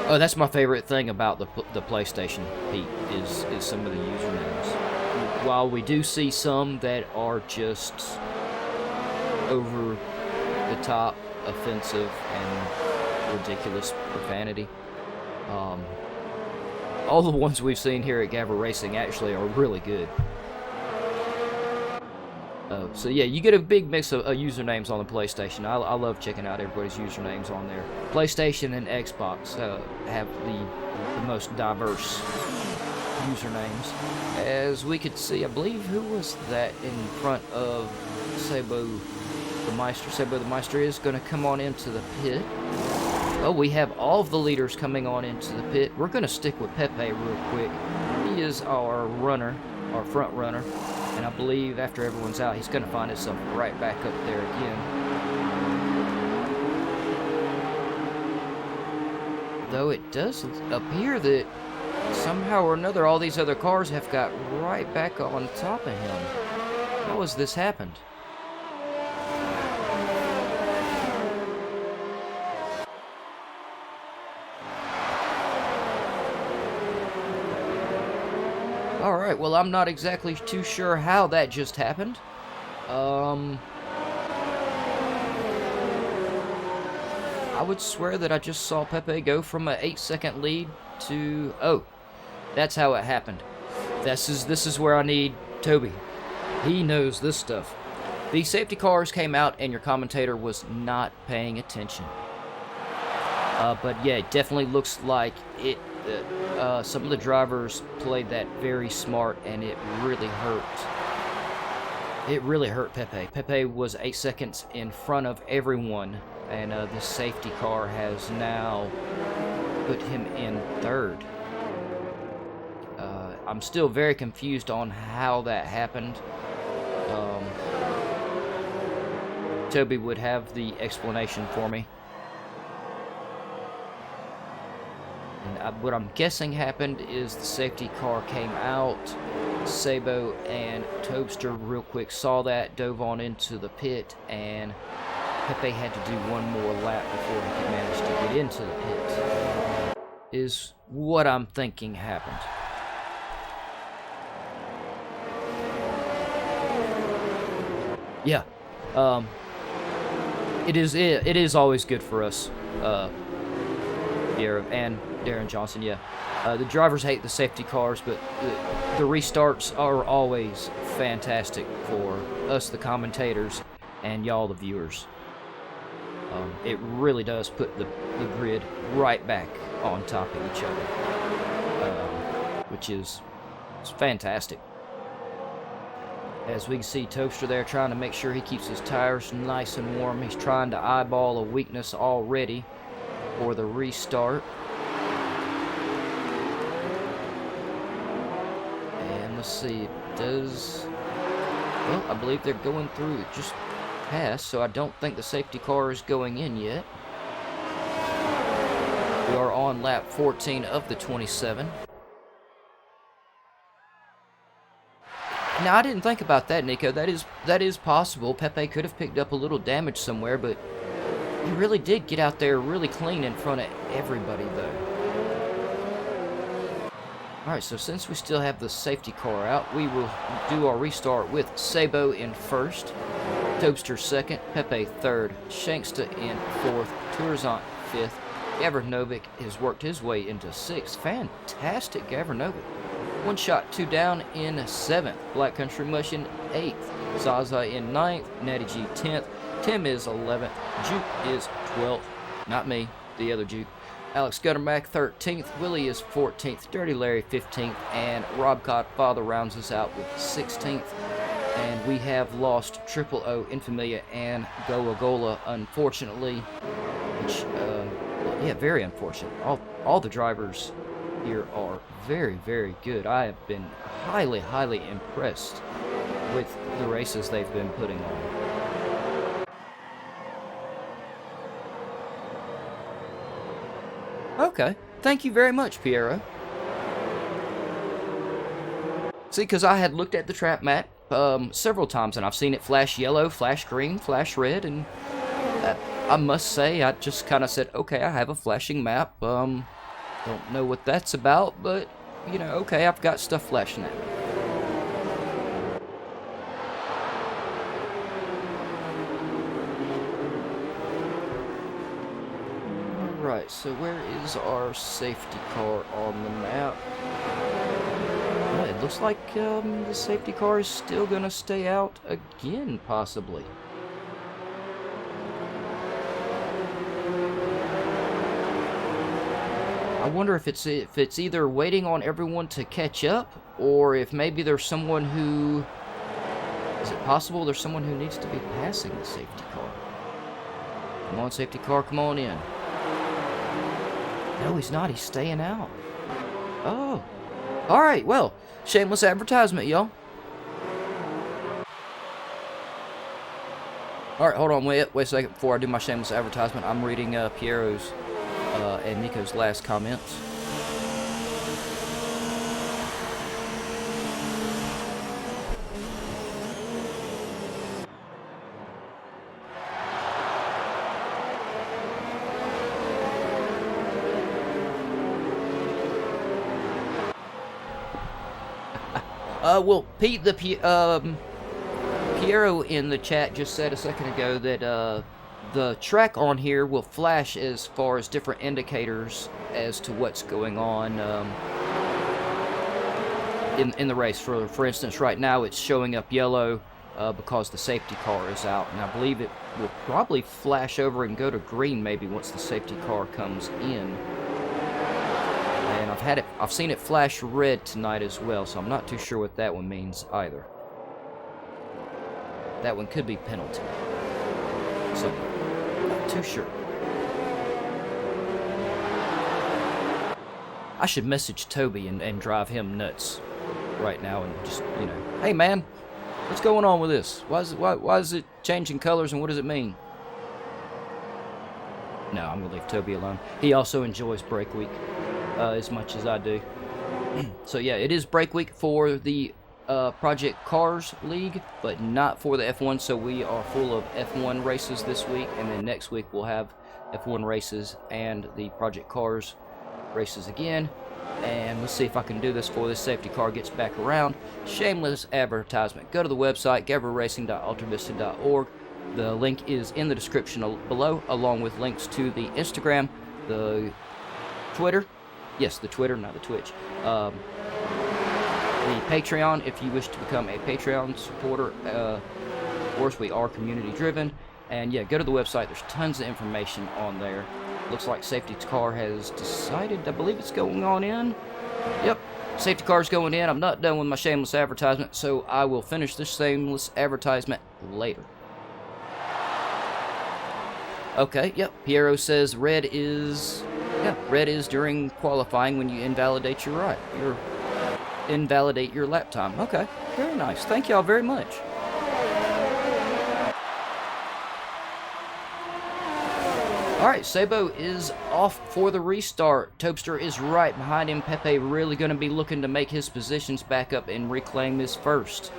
Oh, that's my favorite thing about the PlayStation, Pete, is some of the usernames. While we do see some that are just over the top, offensive, and ridiculous profanity, all the ones we've seen here at GAVRA Racing actually are really good. So yeah, you get a big mix of usernames on the PlayStation. I love checking out everybody's usernames on there. PlayStation and Xbox have the most diverse usernames. As we could see, I believe, who was that in front of Sabo the Meister? Sabo the Meister is going to come on into the pit. Oh, we have all of the leaders coming on into the pit. We're going to stick with Pepe real quick. He is our runner, our front runner. And I believe after everyone's out, he's going to find himself right back up there again. Though it does appear that somehow or another, all these other cars have got right back on top of him. How has this happened? Alright, well, I'm not exactly too sure how that just happened. I would swear that I just saw Pepe go from an 8-second lead to... Oh, that's how it happened. This is where I need Toby. He knows this stuff. The safety cars came out and your commentator was not paying attention. But yeah, it definitely looks like it. Some of the drivers played that very smart, and it really hurt. It really hurt Pepe. Pepe was 8 seconds in front of everyone, and the safety car has now put him in third. I'm still very confused on how that happened. Toby would have the explanation for me. And what I'm guessing happened is the safety car came out. Sabo and Tobster real quick saw that, dove on into the pit, and Pepe had to do one more lap before he could manage to get into the pit. Is what I'm thinking happened. Yeah. It is always good for us. And Darren Johnson, yeah. The drivers hate the safety cars, but the restarts are always fantastic for us, the commentators, and y'all, the viewers. It really does put the grid right back on top of each other, which is fantastic. As we can see, Toaster there trying to make sure he keeps his tires nice and warm. He's trying to eyeball a weakness already for the restart. And let's see, it does... Well, I believe they're going through it just past, so I don't think the safety car is going in yet. We are on lap 14 of the 27. Now, I didn't think about that, Nico. That is possible. Pepe could have picked up a little damage somewhere, but he really did get out there really clean in front of everybody, though. Alright, so since we still have the safety car out, we will do our restart with Sabo in first, Tobster second, Pepe third, Shanksta in fourth, Tourzant fifth. Gavranovic has worked his way into sixth. Fantastic, Gavranovic. One shot, two down in seventh. Black Country Mush in eighth. Zaza in ninth. Natty G 10th. Tim is 11th. Juke is 12th. Not me, the other Juke. Alex Guttermack 13th. Willie is 14th. Dirty Larry 15th. And Rob Godfather rounds us out with 16th. And we have lost Triple O, Infamilia, and Gola Gola, unfortunately. Which, yeah, very unfortunate. All the drivers here are very, very good. I have been highly, highly impressed with the races they've been putting on. Okay, thank you very much, Piero. See, because I had looked at the trap map several times, and I've seen it flash yellow, flash green, flash red, and I must say, I just kind of said, okay, I have a flashing map. Don't know what that's about, but, you know, okay, I've got stuff flashing at me. Alright, so where is our safety car on the map? Well, it looks like the safety car is still going to stay out again, possibly. I wonder if it's either waiting on everyone to catch up, or if maybe there's someone who... Is it possible there's someone who needs to be passing the safety car? Come on, safety car, come on in. No, he's not. He's staying out. Oh. Alright, well, shameless advertisement, y'all. Alright, hold on, wait a second before I do my shameless advertisement. I'm reading Piero's and Nico's last comments. Well, Pete, Piero in the chat just said a second ago that the track on here will flash as far as different indicators as to what's going on in the race. For instance, right now it's showing up yellow because the safety car is out, and I believe it will probably flash over and go to green maybe once the safety car comes in. And I've seen it flash red tonight as well, so I'm not too sure what that one means either. That one could be penalty. So, not too sure. I should message Toby and drive him nuts right now and just, you know, hey man, what's going on with this? Why is it changing colors and what does it mean? No, I'm gonna leave Toby alone. He also enjoys break week as much as I do. So yeah, it is break week for the Project Cars League, but not for the F1, so we are full of F1 races this week, and then next week we'll have F1 races and the Project Cars races again. And let's see if I can do this before this safety car gets back around. Shameless advertisement. Go to the website, GAVRARacing.altavista.org. The link is in the description below, along with links to the Instagram, the Twitter. Yes, the Twitter, not the Twitch. The Patreon, if you wish to become a Patreon supporter. Of course, we are community driven. And yeah, go to the website. There's tons of information on there. Looks like safety car has decided. I believe it's going on in. Yep, safety car's going in. I'm not done with my shameless advertisement, so I will finish this shameless advertisement later. Okay, yep. Piero says red is during qualifying when you invalidate your invalidate your lap time. Okay, very nice. Thank y'all very much. Alright, Sabo is off for the restart. Topster is right behind him. Pepe really going to be looking to make his positions back up and reclaim his first.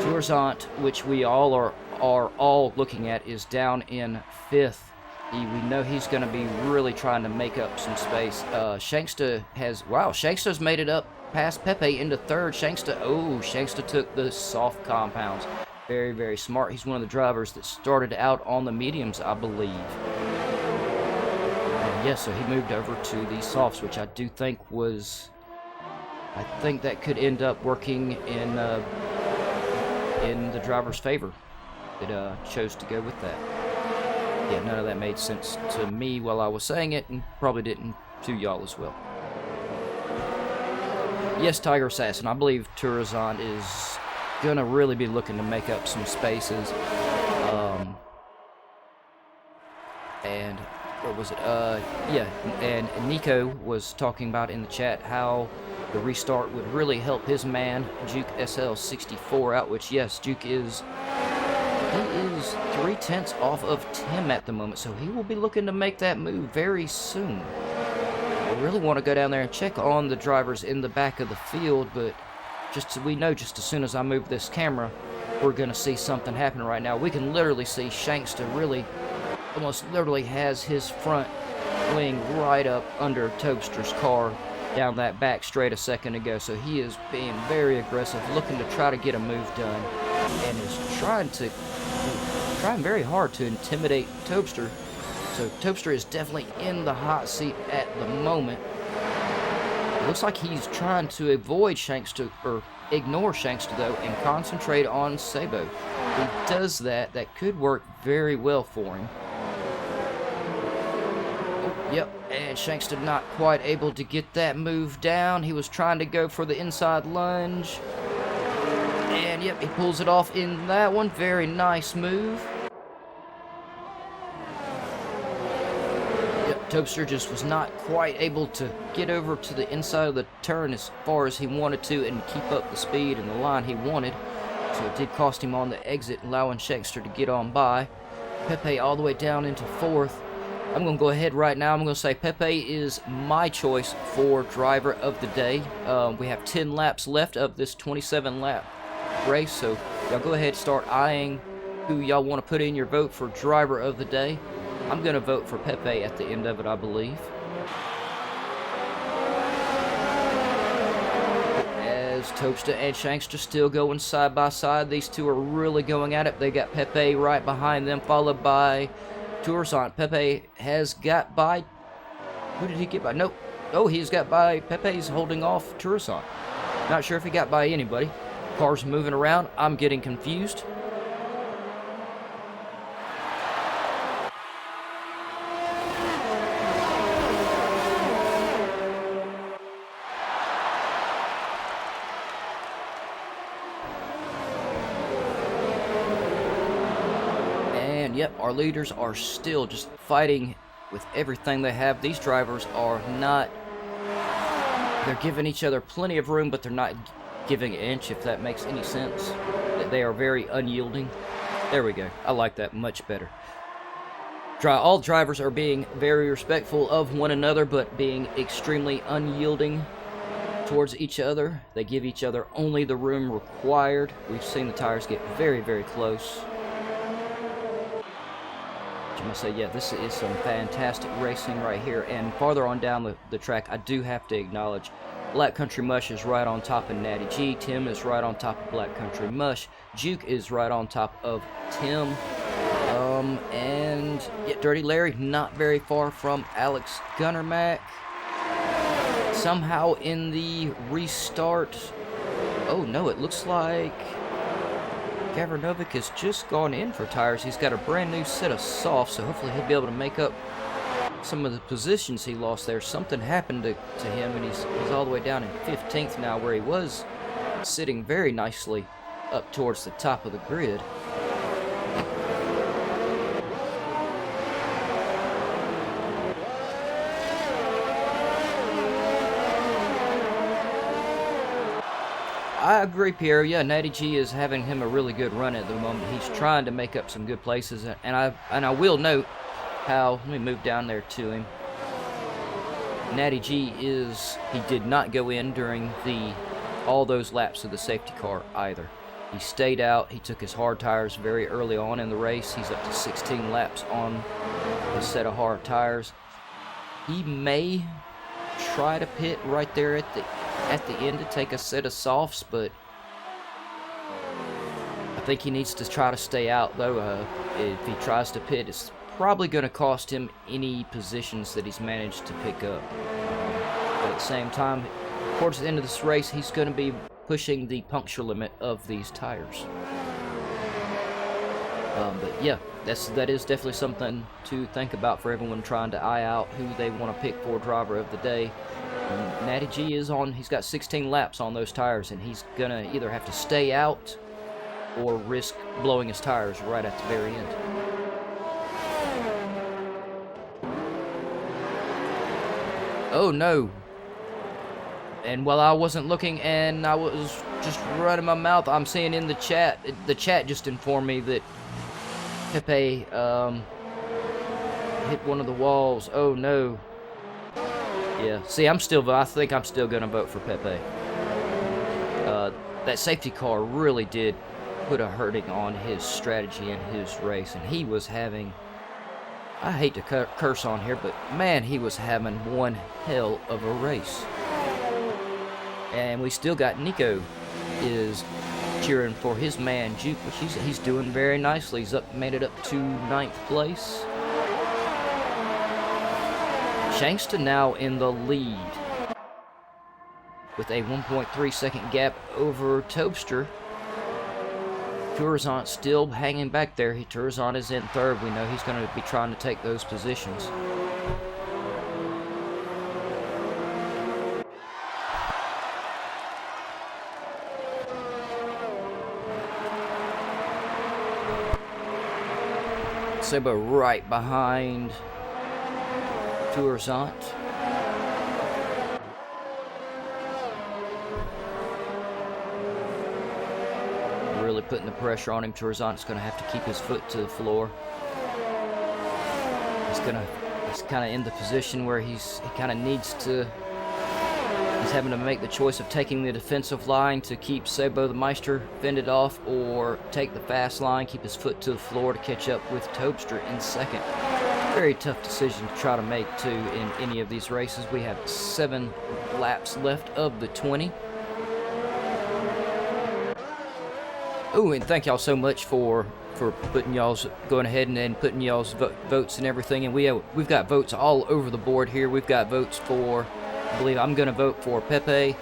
Tourzant, which we all are all looking at, is down in 5th. We know he's going to be really trying to make up some space. Shanksta's made it up past Pepe into 3rd. Shanksta took the soft compounds. Very, very smart. He's one of the drivers that started out on the mediums, I believe. And yeah, so he moved over to the softs, which I do think was... I think that could end up working in the driver's favor. It chose to go with that. Yeah, none of that made sense to me while I was saying it, and probably didn't to y'all as well. Yes, Tiger Assassin, I believe Tourzant is gonna really be looking to make up some spaces. And where was it? Yeah, and Nico was talking about in the chat how the restart would really help his man Juke SL64 out, which yes, Juke is 3/10 off of Tim at the moment, so he will be looking to make that move very soon. I really want to go down there and check on the drivers in the back of the field, but we know just as soon as I move this camera, we're going to see something happen right now. We can literally see Shanksta really, almost literally has his front wing right up under Topster's car down that back straight a second ago, so he is being very aggressive, looking to try to get a move done, and is trying very hard to intimidate Topster. So Topster is definitely in the hot seat at the moment. It looks like he's trying to avoid Shanksta, or ignore Shanksta though, and concentrate on Sabo. If he does that, that could work very well for him. Oh, yep, and Shanksta not quite able to get that move down. He was trying to go for the inside lunge. And yep, he pulls it off in that one. Very nice move. Toaster just was not quite able to get over to the inside of the turn as far as he wanted to and keep up the speed and the line he wanted. So it did cost him on the exit, allowing Shankster to get on by. Pepe all the way down into 4th. I'm going to go ahead right now. I'm going to say Pepe is my choice for driver of the day. We have 10 laps left of this 27-lap race, so y'all go ahead and start eyeing who y'all want to put in your vote for driver of the day. I'm going to vote for Pepe at the end of it, I believe. As Toaster and Shankster still going side by side. These two are really going at it. They got Pepe right behind them, followed by Tourzant. Pepe has got by... Who did he get by? Nope. Oh, he's got by... Pepe's holding off Tourzant. Not sure if he got by anybody. Cars moving around. I'm getting confused. Yep, our leaders are still just fighting with everything they have. These drivers are not... They're giving each other plenty of room, but they're not giving an inch, if that makes any sense. They are very unyielding. There we go. I like that much better. All drivers are being very respectful of one another, but being extremely unyielding towards each other. They give each other only the room required. We've seen the tires get very, very close. I'm going to say, yeah, this is some fantastic racing right here. And farther on down the track, I do have to acknowledge Black Country Mush is right on top of Natty G. Tim is right on top of Black Country Mush. Juke is right on top of Tim. And yeah, Dirty Larry not very far from Alex Gunnermack. Somehow in the restart... Oh, no, it looks like... Gavranovic has just gone in for tires. He's got a brand new set of softs, so hopefully he'll be able to make up some of the positions he lost there. Something happened to him, and he's all the way down in 15th now, where he was sitting very nicely up towards the top of the grid. I agree, Pierre. Yeah, Natty G is having him a really good run at the moment. He's trying to make up some good places, and I will note how... Let me move down there to him. Natty G he did not go in during all those laps of the safety car either. He stayed out. He took his hard tires very early on in the race. He's up to 16 laps on a set of hard tires. He may try to pit right there at the end to take a set of softs, but I think he needs to try to stay out, though. If he tries to pit, it's probably going to cost him any positions that he's managed to pick up. But at the same time, towards the end of this race, he's going to be pushing the puncture limit of these tires. But yeah, that is definitely something to think about for everyone trying to eye out who they want to pick for driver of the day. Natty G he's got 16 laps on those tires, and he's gonna either have to stay out or risk blowing his tires right at the very end. Oh no. And while I wasn't looking and I was just running my mouth, I'm seeing in the chat just informed me that Pepe hit one of the walls. Oh no. Yeah, see, I think I'm still going to vote for Pepe. That safety car really did put a hurting on his strategy in his race, and he was having... I hate to curse on here, but man, he was having one hell of a race. And we still got Nico is cheering for his man, Juke, which he's doing very nicely. He's made it up to 9th place. Shankster now in the lead with a 1.3 second gap over Toaster. Tourzant still hanging back there. Tourzant is in 3rd. We know he's going to be trying to take those positions. Seba right behind Tourzant. Really putting the pressure on him. Tourzant's going to have to keep his foot to the floor. He's kind of in the position where he kind of needs to. He's having to make the choice of taking the defensive line to keep Sabo the Meister fended off, or take the fast line, keep his foot to the floor to catch up with Tobster in second. Very tough decision to try to make, too, in any of these races. We have 7 laps left of the 20. Oh, and thank y'all so much for putting y'all's, going ahead and putting y'all's votes and everything. And we've got votes all over the board here. We've got votes for, I believe I'm going to vote for Pepe.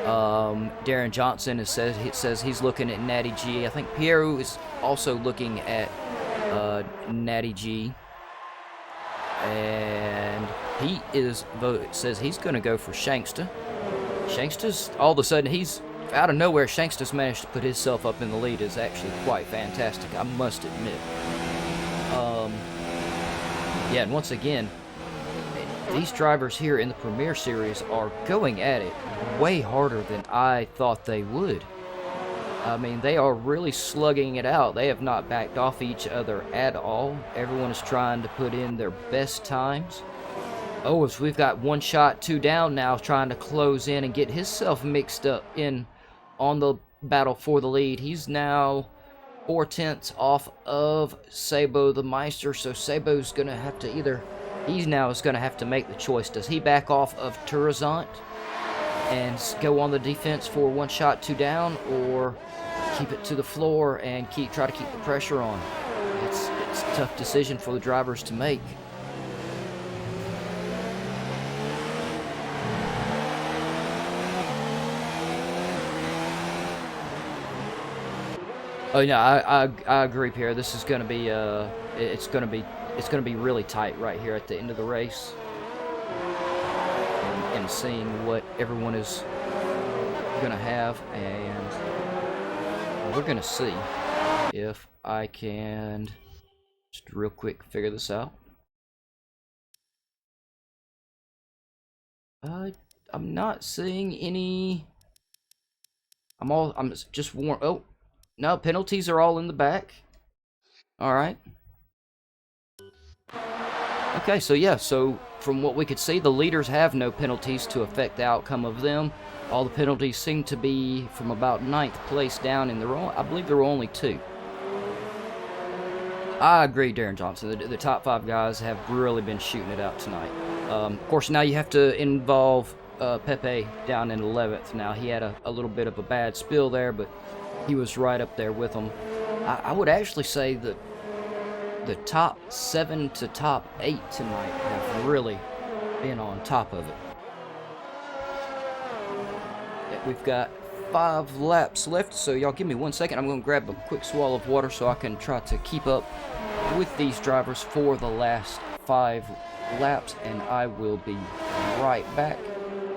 Darren Johnson says he's looking at Natty G. I think Piero is also looking at Natty G. And he says he's going to go for Shanksta. Shanksta's, all of a sudden, he's out of nowhere. Shanksta's managed to put himself up in the lead is actually quite fantastic, I must admit. Yeah, and once again, these drivers here in the Premier Series are going at it way harder than I thought they would. I mean, they are really slugging it out. They have not backed off each other at all. Everyone is trying to put in their best times. Oh, so we've got 1 shot, 2 down now, trying to close in and get himself mixed up in on the battle for the lead. He's now 4/10 off of Sabo the Meister, so Sabo's going to have to he now is going to have to make the choice. Does he back off of Tourzant and go on the defense for 1 shot, 2 down, or keep it to the floor and try to keep the pressure on? It's a tough decision for the drivers to make. Oh yeah, I agree, Pierre. This is going to be it's going to be really tight right here at the end of the race, and seeing what everyone is going to have, and we're going to see if I can just real quick figure this out. I'm not seeing any. I'm just warned. Oh. No, penalties are all in the back. All right. Okay, so yeah, so from what we could see, the leaders have no penalties to affect the outcome of them. All the penalties seem to be from about 9th place down, and I believe there were only 2. I agree, Darren Johnson. The top 5 guys have really been shooting it out tonight. Of course, now you have to involve Pepe down in 11th. Now, he had a little bit of a bad spill there, but he was right up there with them. I would actually say that the top 7 to top 8 tonight have really been on top of it. We've got 5 laps left, so y'all give me 1 second. I'm going to grab a quick swallow of water so I can try to keep up with these drivers for the last 5 laps, and I will be right back.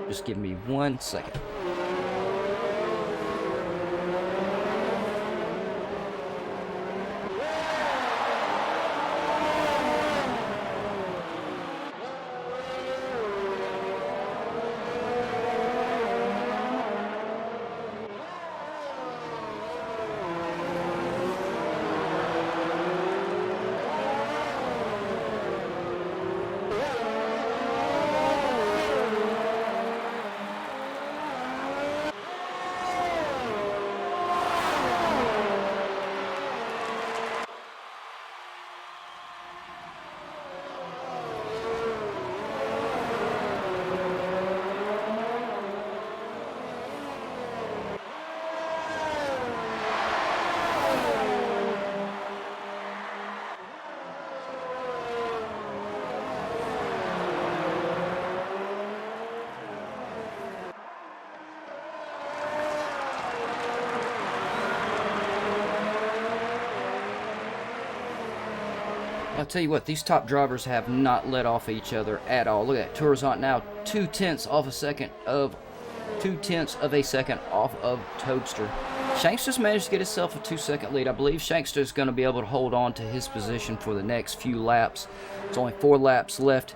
Just give me 1 second. I'll tell you what, these top drivers have not let off each other at all. Look at that, Tourzant now 2/10 of a second off of Tobster. Shanks just managed to get himself a 2-second lead. I believe Shanks is going to be able to hold on to his position for the next few laps. There's only 4 laps left.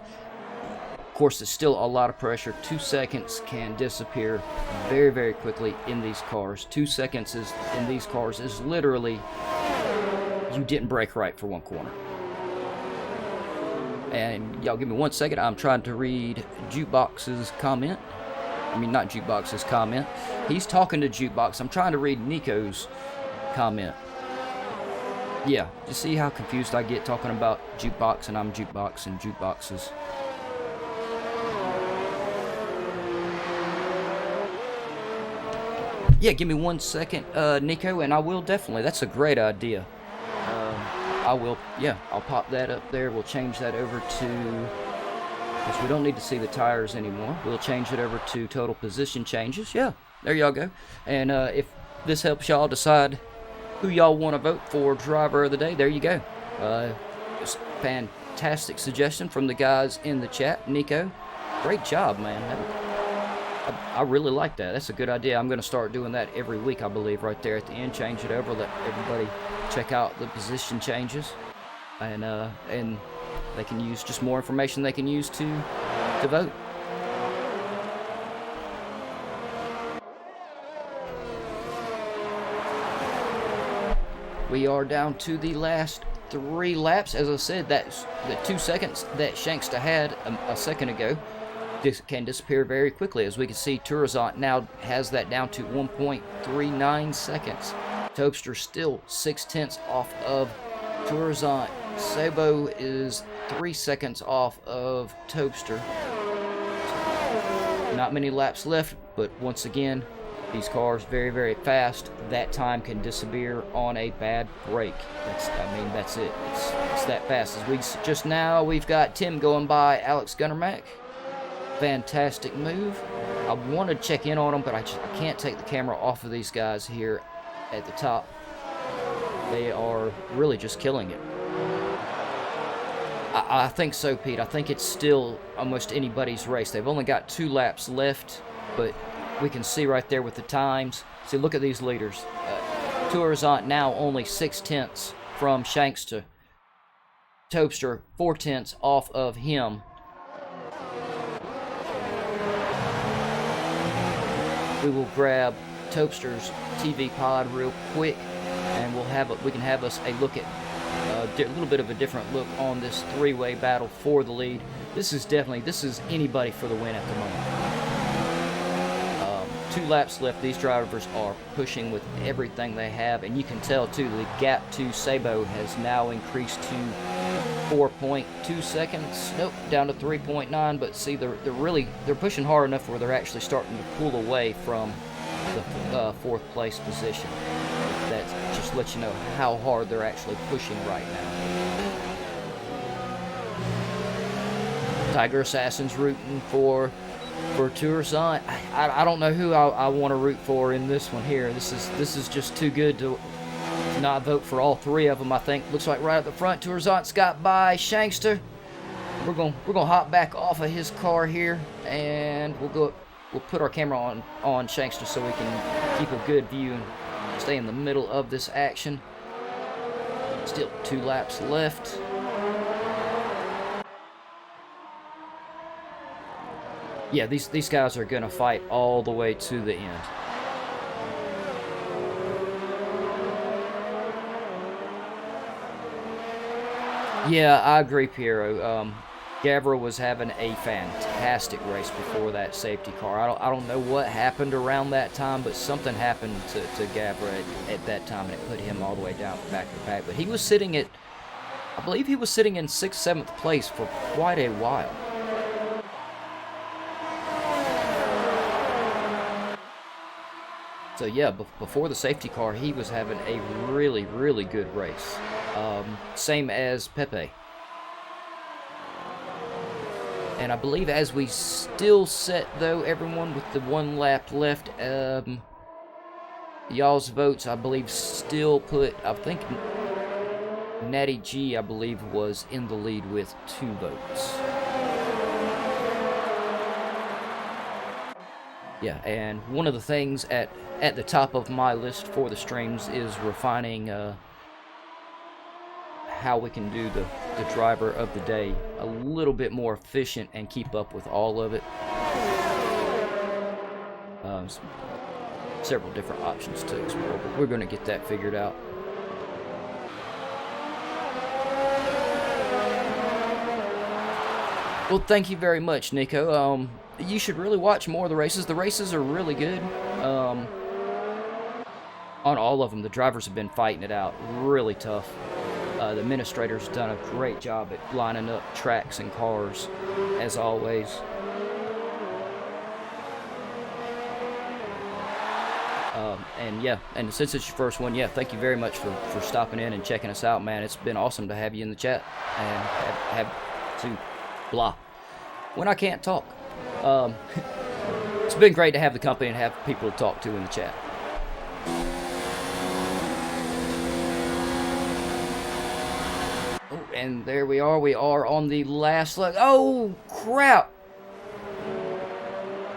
course, it's still a lot of pressure. 2 seconds can disappear very, very quickly in these cars. 2 seconds in these cars is literally you didn't brake right for one corner. And y'all give me 1 second. I'm trying to read Jukebox's comment. I mean, not Jukebox's comment. He's talking to Jukebox. I'm trying to read Nico's comment. Yeah, you see how confused I get talking about Jukebox and I'm Jukebox and Jukeboxes. Yeah, give me 1 second, Nico, and I will definitely. That's a great idea. I'll pop that up there. We'll change that over to, because we don't need to see the tires anymore. We'll change it over to total position changes. Yeah, there y'all go. And if this helps y'all decide who y'all want to vote for driver of the day, there you go. It's a fantastic suggestion from the guys in the chat. Nico, great job, man. I really like that. That's a good idea. I'm going to start doing that every week, I believe, right there at the end. Change it over, let everybody check out the position changes, and they can use just more information they can use to vote. We are down to the last 3 laps. As I said, that's the 2 seconds that Shankster had a second ago. This can disappear very quickly. As we can see, Turazant now has that down to 1.39 seconds. Topster still 0.6 off of Turazant. Sabo is 3 seconds off of Topster. Not many laps left, but once again, these cars very, very fast. That time can disappear on a bad brake. That's it. It's that fast. We've got Tim going by Alex Gunnermack. Fantastic move. I want to check in on them, but I can't take the camera off of these guys here at the top. They are really just killing it. I think so, Pete. I think it's still almost anybody's race. They've only got 2 laps left, but we can see right there with the times. See, look at these leaders. Turazant now only 0.6 from Shankster. Topster 0.4 off of him. We will grab Topster's TV pod real quick, and we can have us a look at a little bit of a different look on this 3-way battle for the lead. This is anybody for the win at the moment. 2 laps left. These drivers are pushing with everything they have, and you can tell too the gap to Sabo has now increased to 4.2 seconds. Nope, down to 3.9. But see, they're pushing hard enough where they're actually starting to pull away from the 4th place position. That just lets you know how hard they're actually pushing right now. Tiger Assassin's rooting for Turazant. I don't know who I want to root for in this one here. This is just too good to not vote for all 3 of them. I think looks like right at the front, Turazant's got by Shankster. We're gonna hop back off of his car here, and we'll put our camera on Shankster so we can keep a good view and stay in the middle of this action. Still 2 laps left. Yeah, these guys are gonna fight all the way to the end. Yeah, I agree, Piero. Gavra was having a fantastic race before that safety car. I don't know what happened around that time, but something happened to Gavra at that time, and it put him all the way down back to back. But he was sitting at, I believe he was sitting in 6th, 7th place for quite a while. So yeah, before the safety car, he was having a really, really good race. Same as Pepe. And I believe as we still set, though, everyone with the 1 lap left, y'all's votes, I believe, still put, I think, Natty G, I believe, was in the lead with 2 votes. Yeah, and one of the things at the top of my list for the streams is refining how we can do the driver of the day a little bit more efficient and keep up with all of it. Several different options to explore, but we're going to get that figured out. Well, thank you very much, Nico. You should really watch more of the races. The races are really good. On all of them, the drivers have been fighting it out. Really tough. The administrator's done a great job at lining up tracks and cars, as always. And yeah, and since it's your first one, yeah, thank you very much for stopping in and checking us out, man. It's been awesome to have you in the chat and have to blah when I can't talk. It's been great to have the company and have people to talk to in the chat. Oh, and there we are. We are on the last leg. Oh, crap.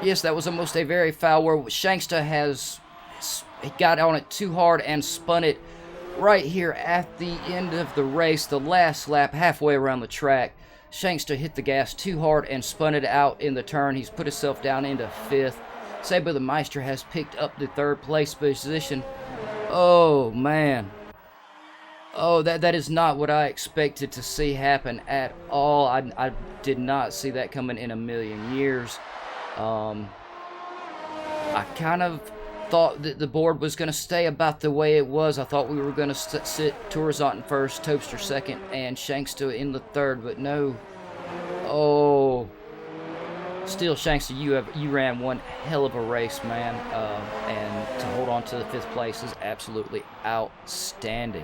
Yes, that was almost a very foul word. Shanksta has... He got on it too hard and spun it right here at the end of the race, the last lap, halfway around the track. Shanksta hit the gas too hard and spun it out in the turn. He's put himself down into 5th. Sabo the Meister has picked up the 3rd place position. Oh, man. Oh, that is not what I expected to see happen at all. I did not see that coming in a million years. I kind of thought that the board was going to stay about the way it was. I thought we were going to sit Tourazant in 1st, Topster 2nd, and Shanksta in the 3rd, but no. Oh, still, Shanksta, you ran one hell of a race, man, and to hold on to the 5th place is absolutely outstanding.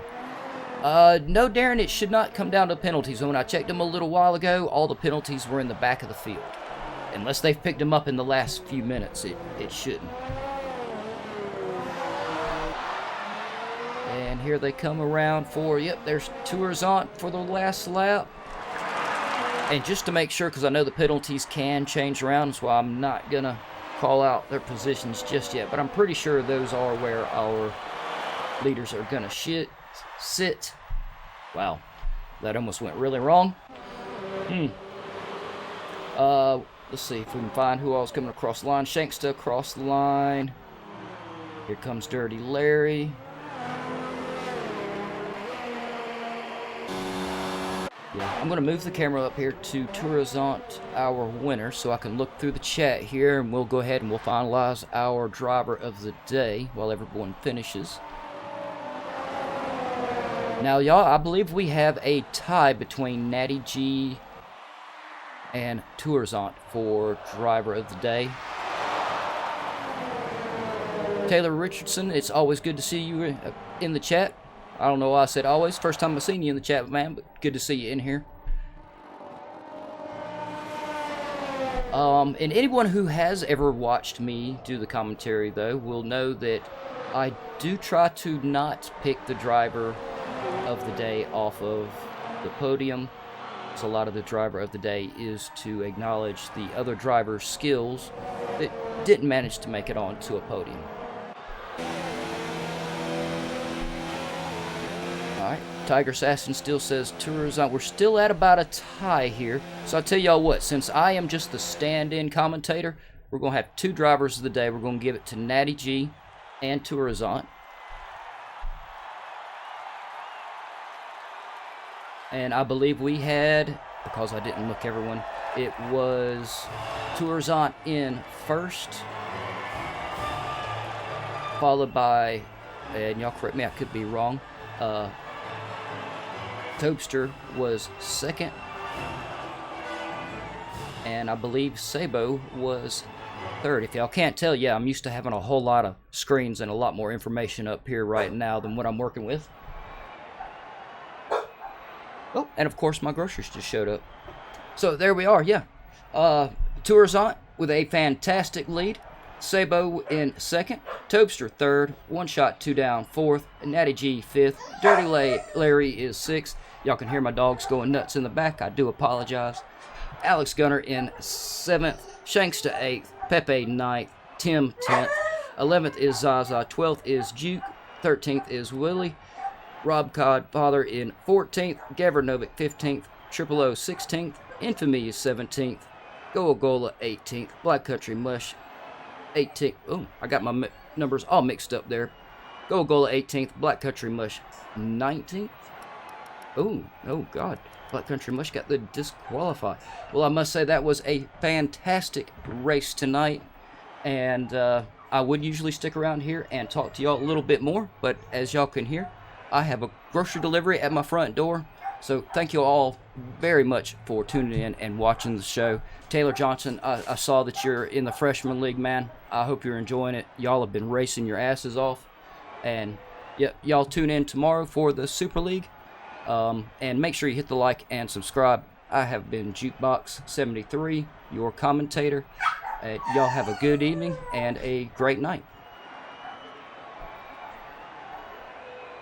No, Darren, it should not come down to penalties. When I checked them a little while ago, all the penalties were in the back of the field. Unless they've picked them up in the last few minutes, it shouldn't. And here they come around for, yep, there's Tourazant for the last lap. And just to make sure, because I know the penalties can change around, that's why I'm not going to call out their positions just yet. But I'm pretty sure those are where our leaders are going to sit. Wow, that almost went really wrong. Let's see if we can find who else coming across the line. Shanksta across the line. Here comes Dirty Larry. Yeah, I'm going to move the camera up here to Tourazant, our winner, so I can look through the chat here, and we'll go ahead and we'll finalize our driver of the day while everyone finishes. Now, y'all, I believe we have a tie between Natty G and Tourazant for driver of the day. Taylor Richardson, it's always good to see you in the chat. I don't know why I said always. First time I've seen you in the chat, man, but good to see you in here. And anyone who has ever watched me do the commentary, though, will know that I do try to not pick the driver of the day off of the podium. So a lot of the driver of the day is to acknowledge the other driver's skills that didn't manage to make it onto a podium. Alright, Tiger Assassin still says Tourazant. We're still at about a tie here. So I'll tell y'all what, since I am just the stand-in commentator, we're going to have 2 drivers of the day. We're going to give it to Natty G and Tourazant. And I believe we had, because I didn't look everyone, it was Tourazant in 1st, followed by, and y'all correct me, I could be wrong, Topster was 2nd, and I believe Sabo was 3rd. If y'all can't tell, yeah, I'm used to having a whole lot of screens and a lot more information up here right now than what I'm working with. Oh, and of course my groceries just showed up. So there we are, yeah. Tourazant with a fantastic lead. Sabo in 2nd. Topster 3rd. One Shot 2 Down 4th. Natty G 5th. Dirty Larry is 6th. Y'all can hear my dogs going nuts in the back. I do apologize. Alex Gunner in 7th. Shanksta 8th. Pepe 9th. Tim 10th. 11th is Zaza. 12th is Juke. 13th is Willie. Rob Codfather in 14th, Gavra Novick 15th, Triple O 16th, Infamy is 17th, Goagola 18th, Black Country Mush 18th. Oh, I got my numbers all mixed up there. Goagola 18th, Black Country Mush 19th. Oh God, Black Country Mush got the disqualify. Well, I must say that was a fantastic race tonight, and I would usually stick around here and talk to y'all a little bit more, but as y'all can hear, I have a grocery delivery at my front door. So thank you all very much for tuning in and watching the show. Taylor Johnson, I saw that you're in the freshman league, man. I hope you're enjoying it. Y'all have been racing your asses off. And yep, y'all tune in tomorrow for the Super League. And make sure you hit the like and subscribe. I have been Jukebox73, your commentator. Y'all have a good evening and a great night.